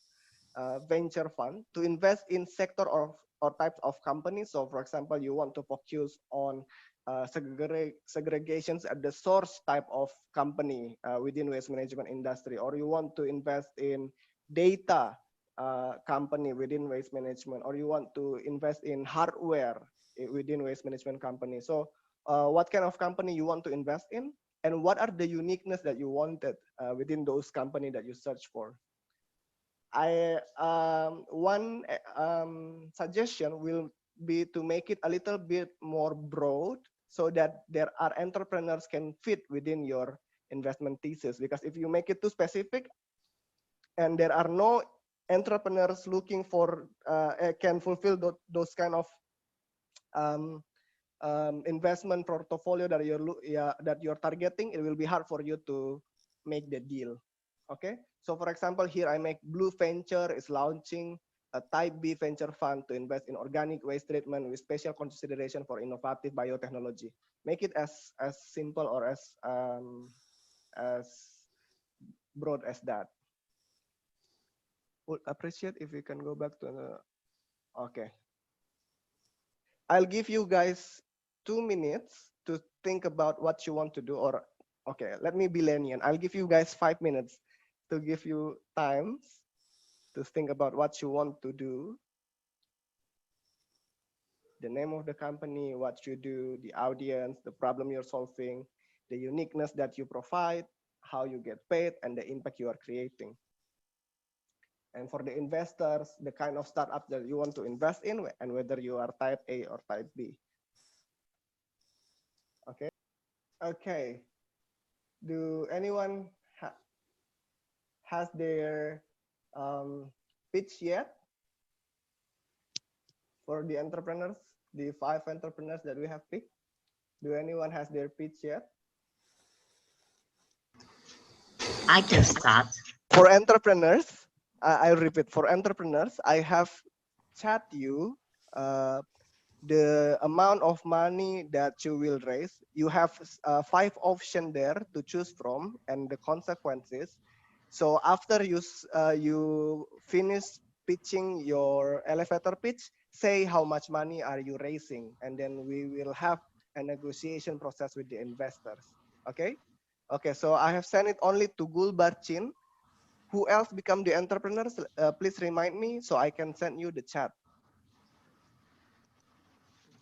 Venture fund to invest in sector or types of companies. So for example, you want to focus on segregations at the source type of company within waste management industry, or you want to invest in data company within waste management, or you want to invest in hardware within waste management company. So what kind of company you want to invest in, and what are the uniqueness that you wanted within those company that you search for. One suggestion will be to make it a little bit more broad so that there are entrepreneurs can fit within your investment thesis. Because if you make it too specific and there are no entrepreneurs looking for can fulfill those kind of investment portfolio that you're targeting, it will be hard for you to make the deal. Okay, so for example, here I make Blue Venture is launching a type B venture fund to invest in organic waste treatment with special consideration for innovative biotechnology. Make it as simple or as broad as that. Would appreciate if you can go back to the, okay. I'll give you guys 2 minutes to think about what you want to do, or okay, let me be lenient. I'll give you guys 5 minutes to give you time to think about what you want to do. The name of the company, what you do, the audience, the problem you're solving, the uniqueness that you provide, how you get paid, and the impact you are creating. And for the investors, the kind of startup that you want to invest in, and whether you are type A or type B. Okay. Okay. Do anyone has their pitch yet for the entrepreneurs, the 5 entrepreneurs that we have picked? Do anyone has their pitch yet? I can start. For entrepreneurs, I'll repeat. For entrepreneurs, I have chat you the amount of money that you will raise. You have 5 options there to choose from, and the consequences. So after you finish pitching your elevator pitch, say how much money are you raising, and then we will have a negotiation process with the investors. Okay. Okay, so I have sent it only to Gulbarchin. Who else become the entrepreneurs? Please remind me so I can send you the chat.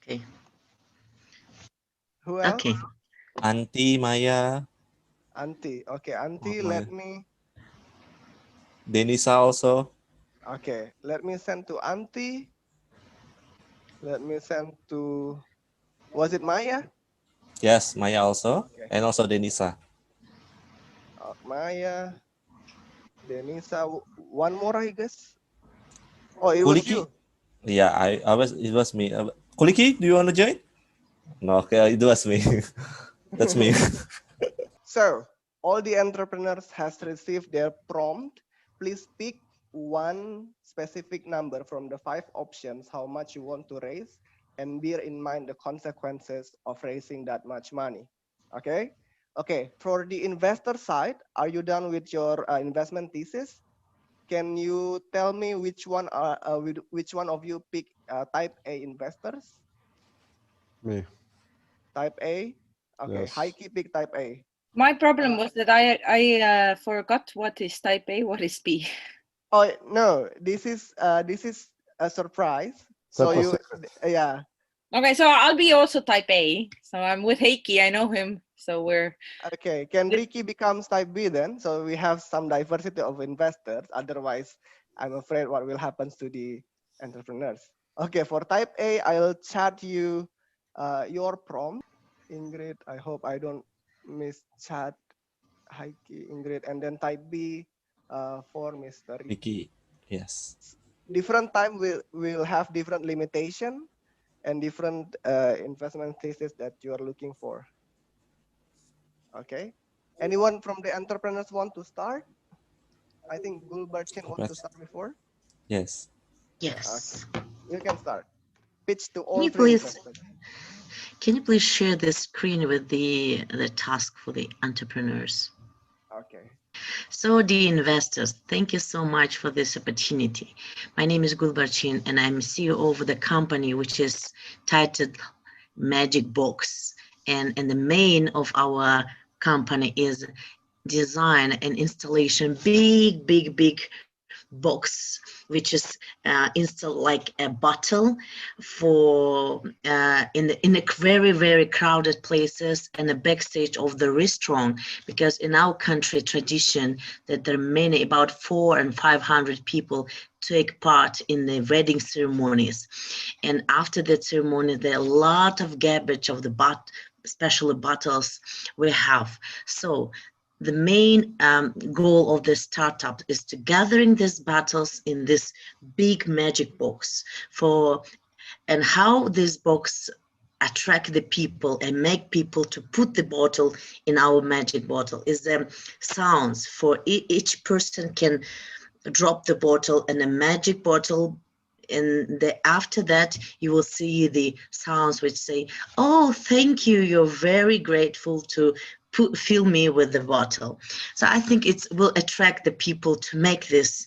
Okay. Who else? Okay. Anti Maya, Auntie. Okay, Auntie, Oh, let Maya. me. Denisa also. Okay, let me send to Auntie. Let me send to. Was it Maya? Yes, Maya also, Okay. and also Denisa. Maya, Denisa. One more, I guess. Oh, it was Kuliki. you. Yeah, it was me. Kuliki, do you want to join? No, okay, it was me. That's me. So all the entrepreneurs has received their prompt. Please pick one specific number from the 5 options, how much you want to raise, and bear in mind the consequences of raising that much money. Okay. Okay. For the investor side, are you done with your investment thesis? Can you tell me which one of you pick type A investors? Me. Type A. Okay. Yes. Heike pick type A. My problem was that I forgot what is type A, what is B. Oh no, this is a surprise. So That's a you, secret. yeah. Okay, so I'll be also type A. So I'm with Heikki, I know him. So we're Okay, can Ricky becomes type B then? So we have some diversity of investors. Otherwise, I'm afraid what will happen to the entrepreneurs. Okay, for type A, I'll chat you your prompt, Ingrid. I hope I don't miss chat Heike, Ingrid, and then type B for Mr. Ricky. Vicky, yes. different time will have different limitation and different investment thesis that you are looking for. Okay. Anyone from the entrepreneurs want to start? I think Gulbarchin wants to start before. Yes. Yes. Okay. You can start. Pitch to Can all you three please investors. share the screen with the task for the entrepreneurs? Okay. So, dear investors, thank you so much for this opportunity. My name is Gulbarchin, and I'm CEO of the company which is titled Magic Box. And the main of our company is design and installation big box which is installed like a bottle for in the very crowded places and the backstage of the restaurant, because in our country tradition that there are many, about 400 and 500 people take part in the wedding ceremonies, and after the ceremony there are a lot of garbage of the especially bottles we have. So the main goal of the startup is to gathering these bottles in this big magic box and how this box attract the people and make people to put the bottle in our magic bottle is the sounds for each person can drop the bottle in a magic bottle, and after that you will see the sounds which say, oh, thank you, you're very grateful to fill me with the bottle. So I think it will attract the people to make this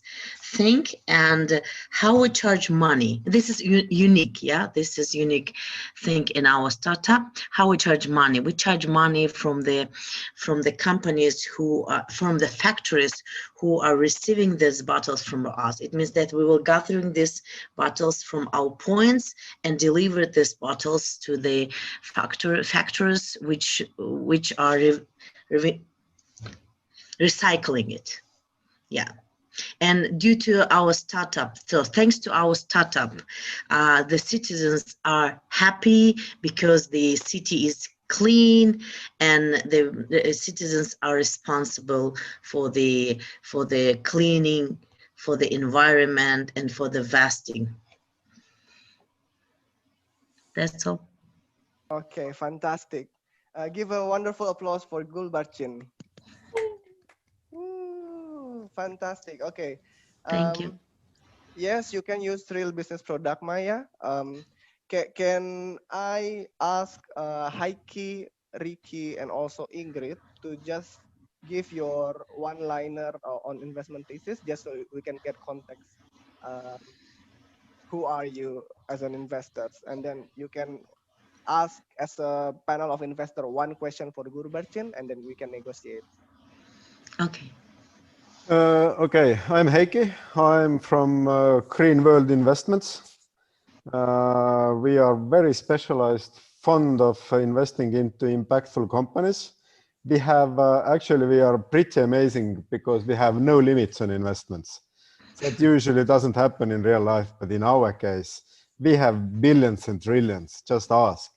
think. And how we charge money, this is unique. Yeah, this is unique thing in our startup. How we charge money, we charge money from the companies who are from the factories who are receiving these bottles from us. It means that we will gathering these bottles from our points and deliver these bottles to the factories which are recycling it. Yeah. And due to our startup, so thanks to our startup, the citizens are happy because the city is clean, and the citizens are responsible for the cleaning, for the environment, and for the vesting. That's all. Okay, fantastic. Give a wonderful applause for Gulbarchin. Fantastic. Okay. Thank you. Yes, you can use real business product, Maya. Can I ask Heike, Ricky, and also Ingrid to just give your one-liner on investment thesis, just so we can get context. Who are you as an investor? And then you can ask as a panel of investor one question for Gulbarchin, and then we can negotiate. Okay. Okay, I'm Heikki. I'm from Green World Investments. We are very specialized fund of investing into impactful companies. We have actually we are pretty amazing because we have no limits on investments. That usually doesn't happen in real life, but in our case, we have billions and trillions. Just ask.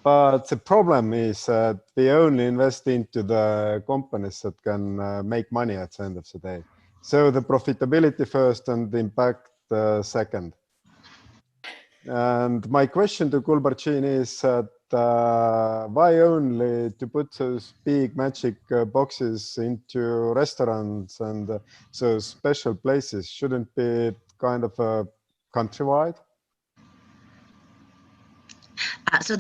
But the problem is that we only invest into the companies that can make money at the end of the day. So the profitability first and the impact second. And my question to Gulbarchin is that why only to put those big magic boxes into restaurants and so special places? Shouldn't be kind of countrywide? So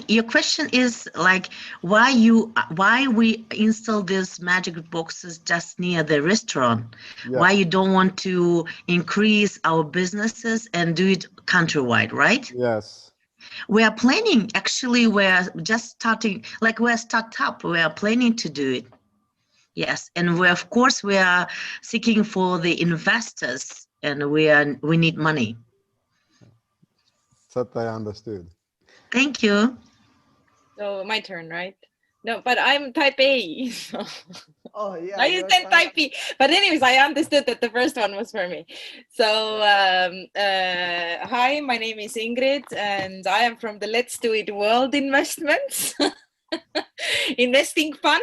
your question is like why we install these magic boxes just near the restaurant? Yeah. Why you don't want to increase our businesses and do it countrywide, right? Yes. We are planning. Actually, we're just starting. Like we're startup. We are planning to do it. Yes, and we of course we are seeking for the investors, and we need money. That I understood. Thank you. So my turn, right? No, but I'm type A. So. Oh yeah. I understand type B. But anyways, I understood that the first one was for me. So hi, my name is Ingrid, and I am from the Let's Do It World Investments. investing fund.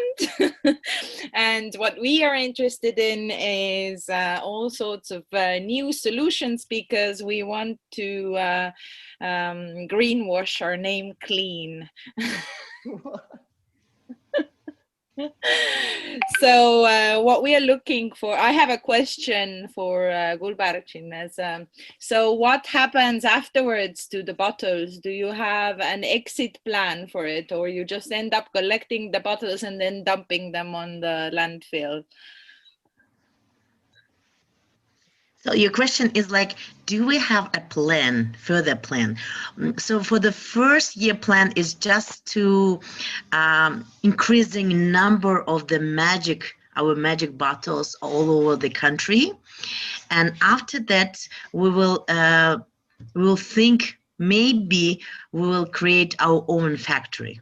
And what we are interested in is all sorts of new solutions, because we want to greenwash our name clean. So what we are looking for, I have a question for Gulbarchin. So what happens afterwards to the bottles? Do you have an exit plan for it, or you just end up collecting the bottles and then dumping them on the landfill? So your question is like, do we have a plan, further plan? So for the first year plan is just to increasing number of the our magic bottles all over the country. And after that, we will think maybe we will create our own factory.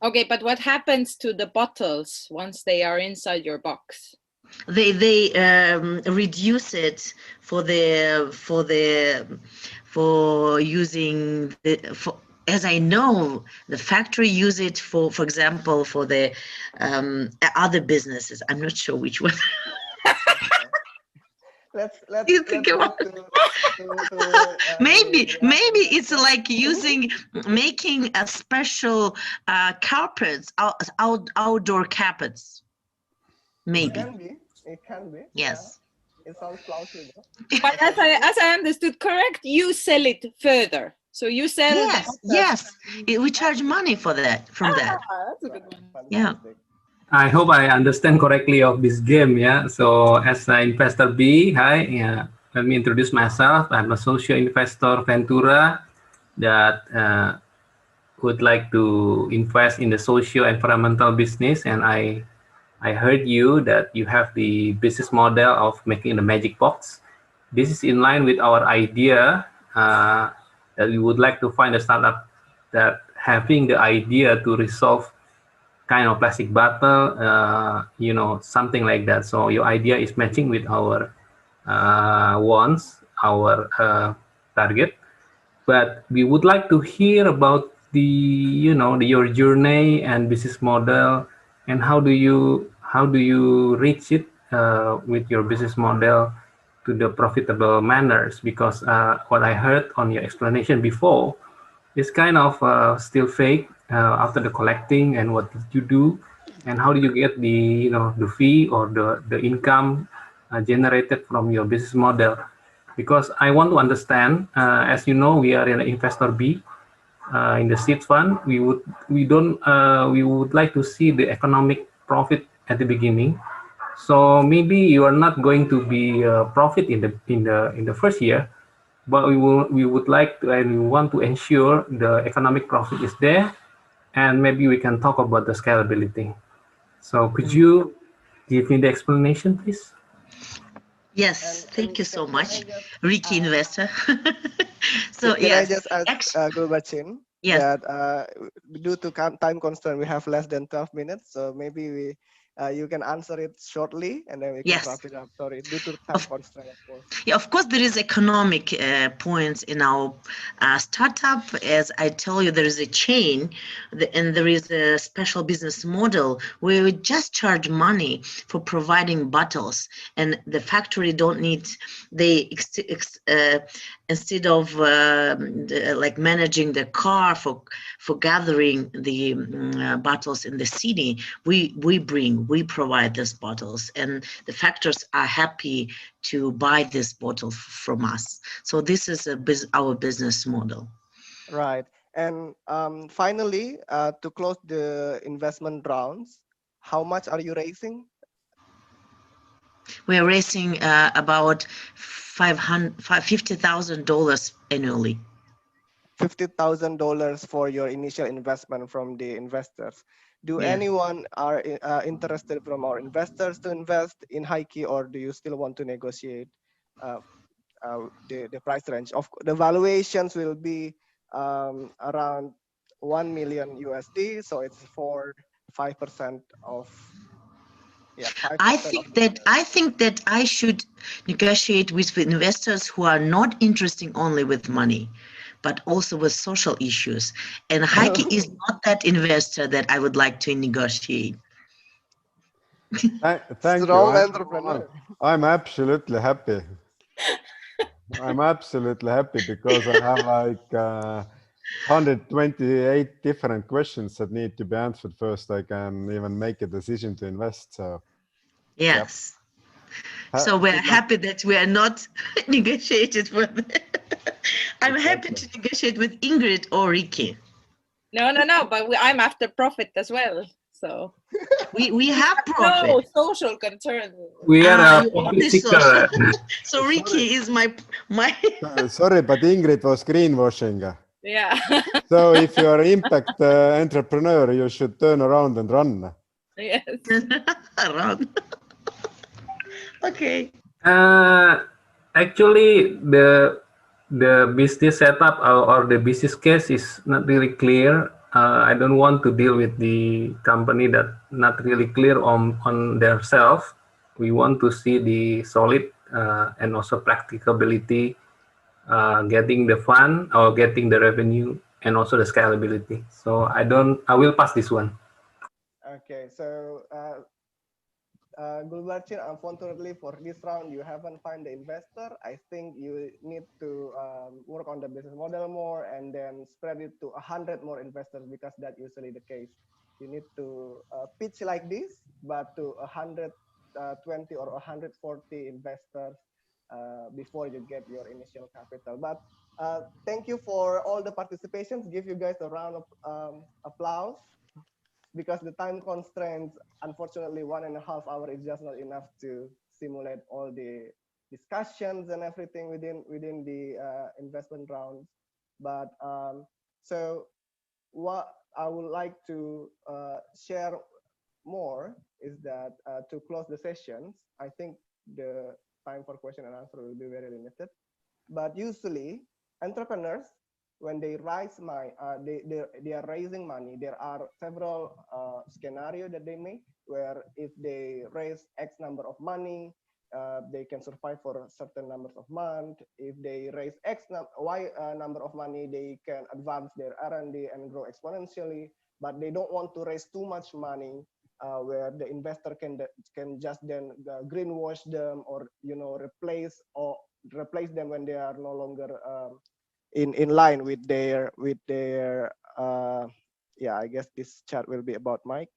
Okay, but what happens to the bottles once they are inside your box? They reduce it for using as I know, the factory use it for example, for the other businesses. I'm not sure which one. Let's maybe it's like making a special carpets, outdoor carpets. Maybe. It can be. Yes. Yeah. It sounds plausible. But as I understood correct, you sell it further. So you sell. Yes. We charge money for that. From that. That's a good one. Yeah. I hope I understand correctly of this game. Yeah. So as an investor B, hi. Yeah. Let me introduce myself. I'm a social investor Ventura that would like to invest in the socio environmental business, and I heard you that you have the business model of making the magic box. This is in line with our idea that we would like to find a startup that having the idea to resolve kind of plastic bottle, something like that. So your idea is matching with our wants, our target. But we would like to hear about your journey and business model, and how do you reach it with your business model to the profitable manners? Because what I heard on your explanation before is kind of still fake after the collecting, and what did you do, and how do you get the the fee or the income generated from your business model? Because I want to understand, as you know, we are in investor B in the seed fund. We would like to see the economic profit at the beginning. So maybe you are not going to be profit in the first year, but we would like to, and we want to ensure the economic profit is there, and maybe we can talk about the scalability. So could you give me the explanation, please? Yes, thank you so much, Ricky Investor. So can I just ask Gulbarchin that due to time constraint, we have less than 12 minutes, so maybe you can answer it shortly, and then we can wrap it up. Sorry, due to time constraint, of course. Yeah, of course, there is economic points in our startup. As I tell you, there is a chain, and there is a special business model where we just charge money for providing bottles, and the factory don't need instead of like managing the car for gathering the bottles in the city, we provide these bottles, and the factories are happy to buy this bottle from us. So this is our business model. Right. And finally, to close the investment rounds, how much are you raising? We're raising about $50,000 annually. $50,000 for your initial investment from the investors. Do anyone are interested from our investors to invest in Hikey, or do you still want to negotiate the price range? Of the valuations will be around $1 million USD, so it's 5% of. Yeah, 5% I think that I should negotiate with investors who are not interested only with money, but also with social issues. And Heike is not that investor that I would like to negotiate. Thank you. Strong entrepreneur. I'm absolutely happy. I'm absolutely happy because I have like 128 different questions that need to be answered first. I can even make a decision to invest. So Yes. yep. So we're Good luck. happy that we are not negotiated with. I'm happy Exactly. to negotiate with Ingrid or Ricky. No, but I'm after profit as well. So We have no profit. social concern. We are Ah, a you profit only seeker. social. So Ricky is my. Sorry, but Ingrid was greenwashing. Yeah. So if you are an impact entrepreneur, you should turn around and run. Yes. Around. Okay. Actually, the business setup or the business case is not really clear. I don't want to deal with the company that not really clear on their self. We want to see the solid and also practicability, getting the fund or getting the revenue, and also the scalability. So I will pass this one. Okay, so Gulbarchin, unfortunately for this round, you haven't found the investor. I think you need to work on the business model more and then spread it to 100 more investors because that's usually the case. You need to pitch like this, but to 120 or 140 investors before you get your initial capital. But thank you for all the participations. Give you guys a round of applause because the time constraints, unfortunately, 1.5 hours is just not enough to simulate all the discussions and everything within the investment rounds. But so what I would like to share more is that to close the sessions, I think the time for question and answer will be very limited. But usually, entrepreneurs, when they raise money, they are raising money. There are several scenarios that they make where if they raise X number of money, they can survive for a certain numbers of months. If they raise Y number of money, they can advance their R&D and grow exponentially. But they don't want to raise too much money where the investor can just then greenwash them or replace them when they are no longer in line with their yeah, I guess this chat will be about Mike.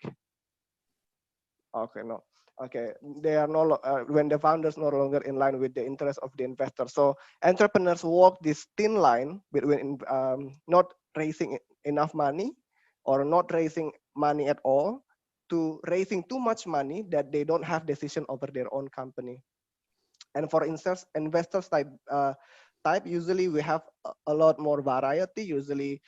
Okay, no. Okay, they are when the founders no longer in line with the interest of the investor. So entrepreneurs walk this thin line between not raising enough money or not raising money at all to raising too much money that they don't have decision over their own company. And for instance, investors type, usually we have a lot more variety. Usually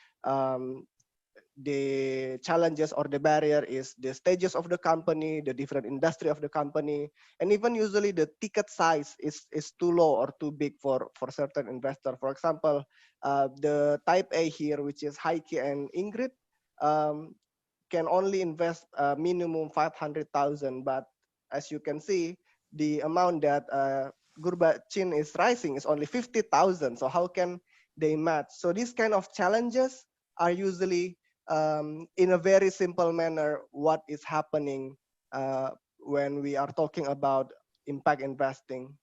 the challenges or the barrier is the stages of the company, the different industry of the company, and even usually the ticket size is too low or too big for certain investor. For example, the type A here, which is Heike and Ingrid, can only invest minimum 500,000, but as you can see, the amount that Gurbachin is rising is only 50,000. So how can they match? So these kind of challenges are usually in a very simple manner what is happening when we are talking about impact investing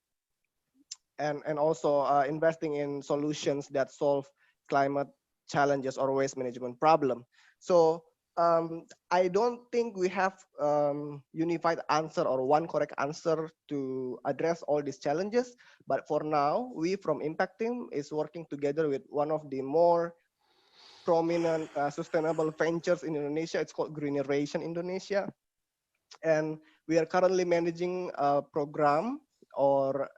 and also investing in solutions that solve climate challenges or waste management problem. So I don't think we have unified answer or one correct answer to address all these challenges. But for now, we from Impact Team is working together with one of the more prominent sustainable ventures in Indonesia. It's called Greeneration Indonesia. And we are currently managing a program or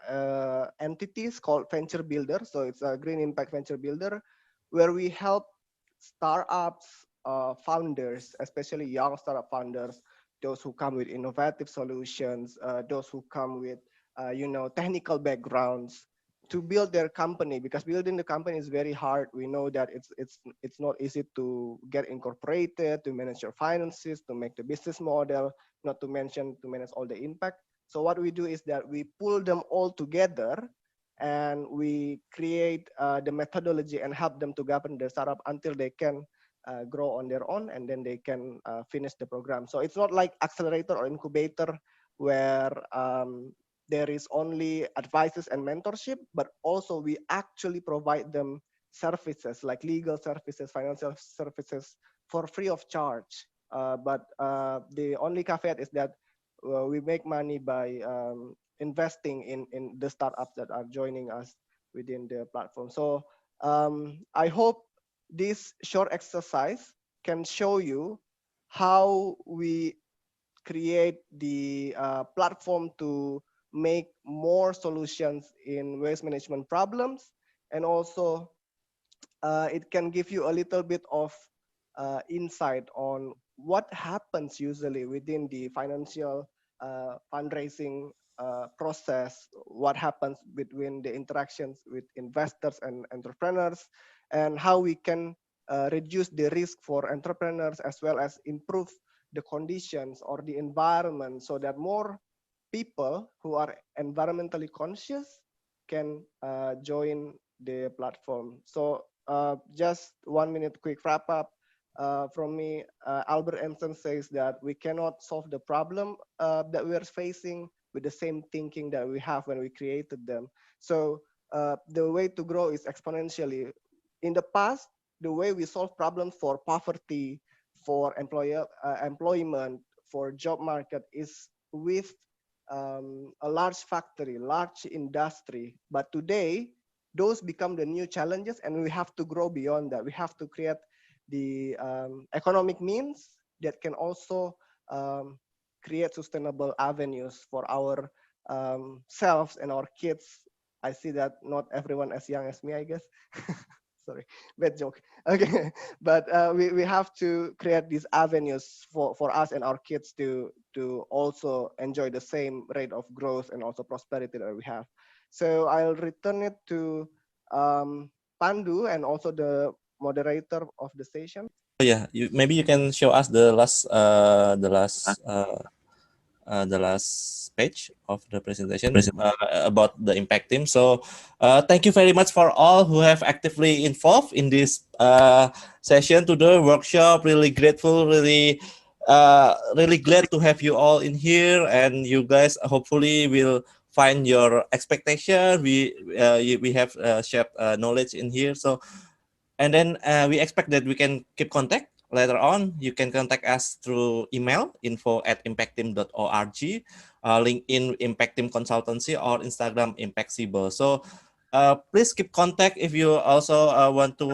entities called Venture Builder. So it's a Green Impact Venture Builder, where we help startups, founders, especially young startup founders, those who come with innovative solutions, those who come with technical backgrounds, to build their company, because building the company is very hard. We know that it's not easy to get incorporated, to manage your finances, to make the business model, not to mention to manage all the impact. So what we do is that we pull them all together and we create the methodology and help them to govern their startup until they can grow on their own, and then they can finish the program. So it's not like accelerator or incubator where there is only advices and mentorship, but also we actually provide them services like legal services, financial services for free of charge. But the only caveat is that we make money by investing in the startups that are joining us within the platform. So I hope this short exercise can show you how we create the platform to make more solutions in waste management problems, and also it can give you a little bit of insight on what happens usually within the financial fundraising process, what happens between the interactions with investors and entrepreneurs, and how we can reduce the risk for entrepreneurs as well as improve the conditions or the environment so that more people who are environmentally conscious can join the platform. So just 1 minute quick wrap up from me. Albert Einstein says that we cannot solve the problem that we are facing with the same thinking that we have when we created them. So the way to grow is exponentially. In the past, the way we solve problems for poverty, for employment, for job market is with a large factory, large industry. But today, those become the new challenges, and we have to grow beyond that. We have to create the economic means that can also create sustainable avenues for our selves and our kids. I see that not everyone as young as me, I guess. Sorry, bad joke. Okay, but we have to create these avenues for us and our kids to also enjoy the same rate of growth and also prosperity that we have. So I'll return it to Pandu and also the moderator of the session. Yeah, maybe you can show us the last page of the presentation about the impact team. So thank you very much for all who have actively involved in this session today, workshop. Really grateful, really glad to have you all in here, and you guys hopefully will find your expectation. We have shared knowledge in here. So and then we expect that we can keep contact later on. You can contact us through email, info@impactteam.org, LinkedIn Impact Team Consultancy, or Instagram Impactsible. So please keep contact if you also want to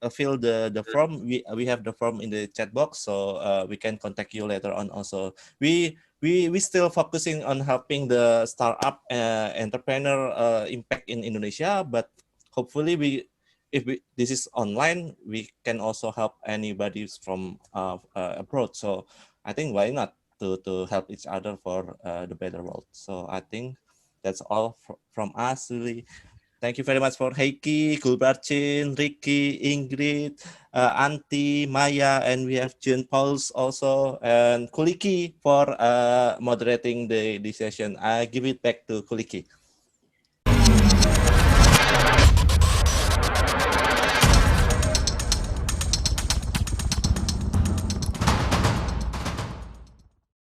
fill the form. We have the form in the chat box, so we can contact you later on also. We still focusing on helping the startup entrepreneur impact in Indonesia, but hopefully this is online, we can also help anybody from abroad. So I think why not to help each other for the better world. So I think that's all from us, really. Thank you very much for Heiki, Gulbarchin, Ricky, Ingrid, Anti, Maya, and we have June Pauls also, and Kuliki for moderating the session. I give it back to Kuliki.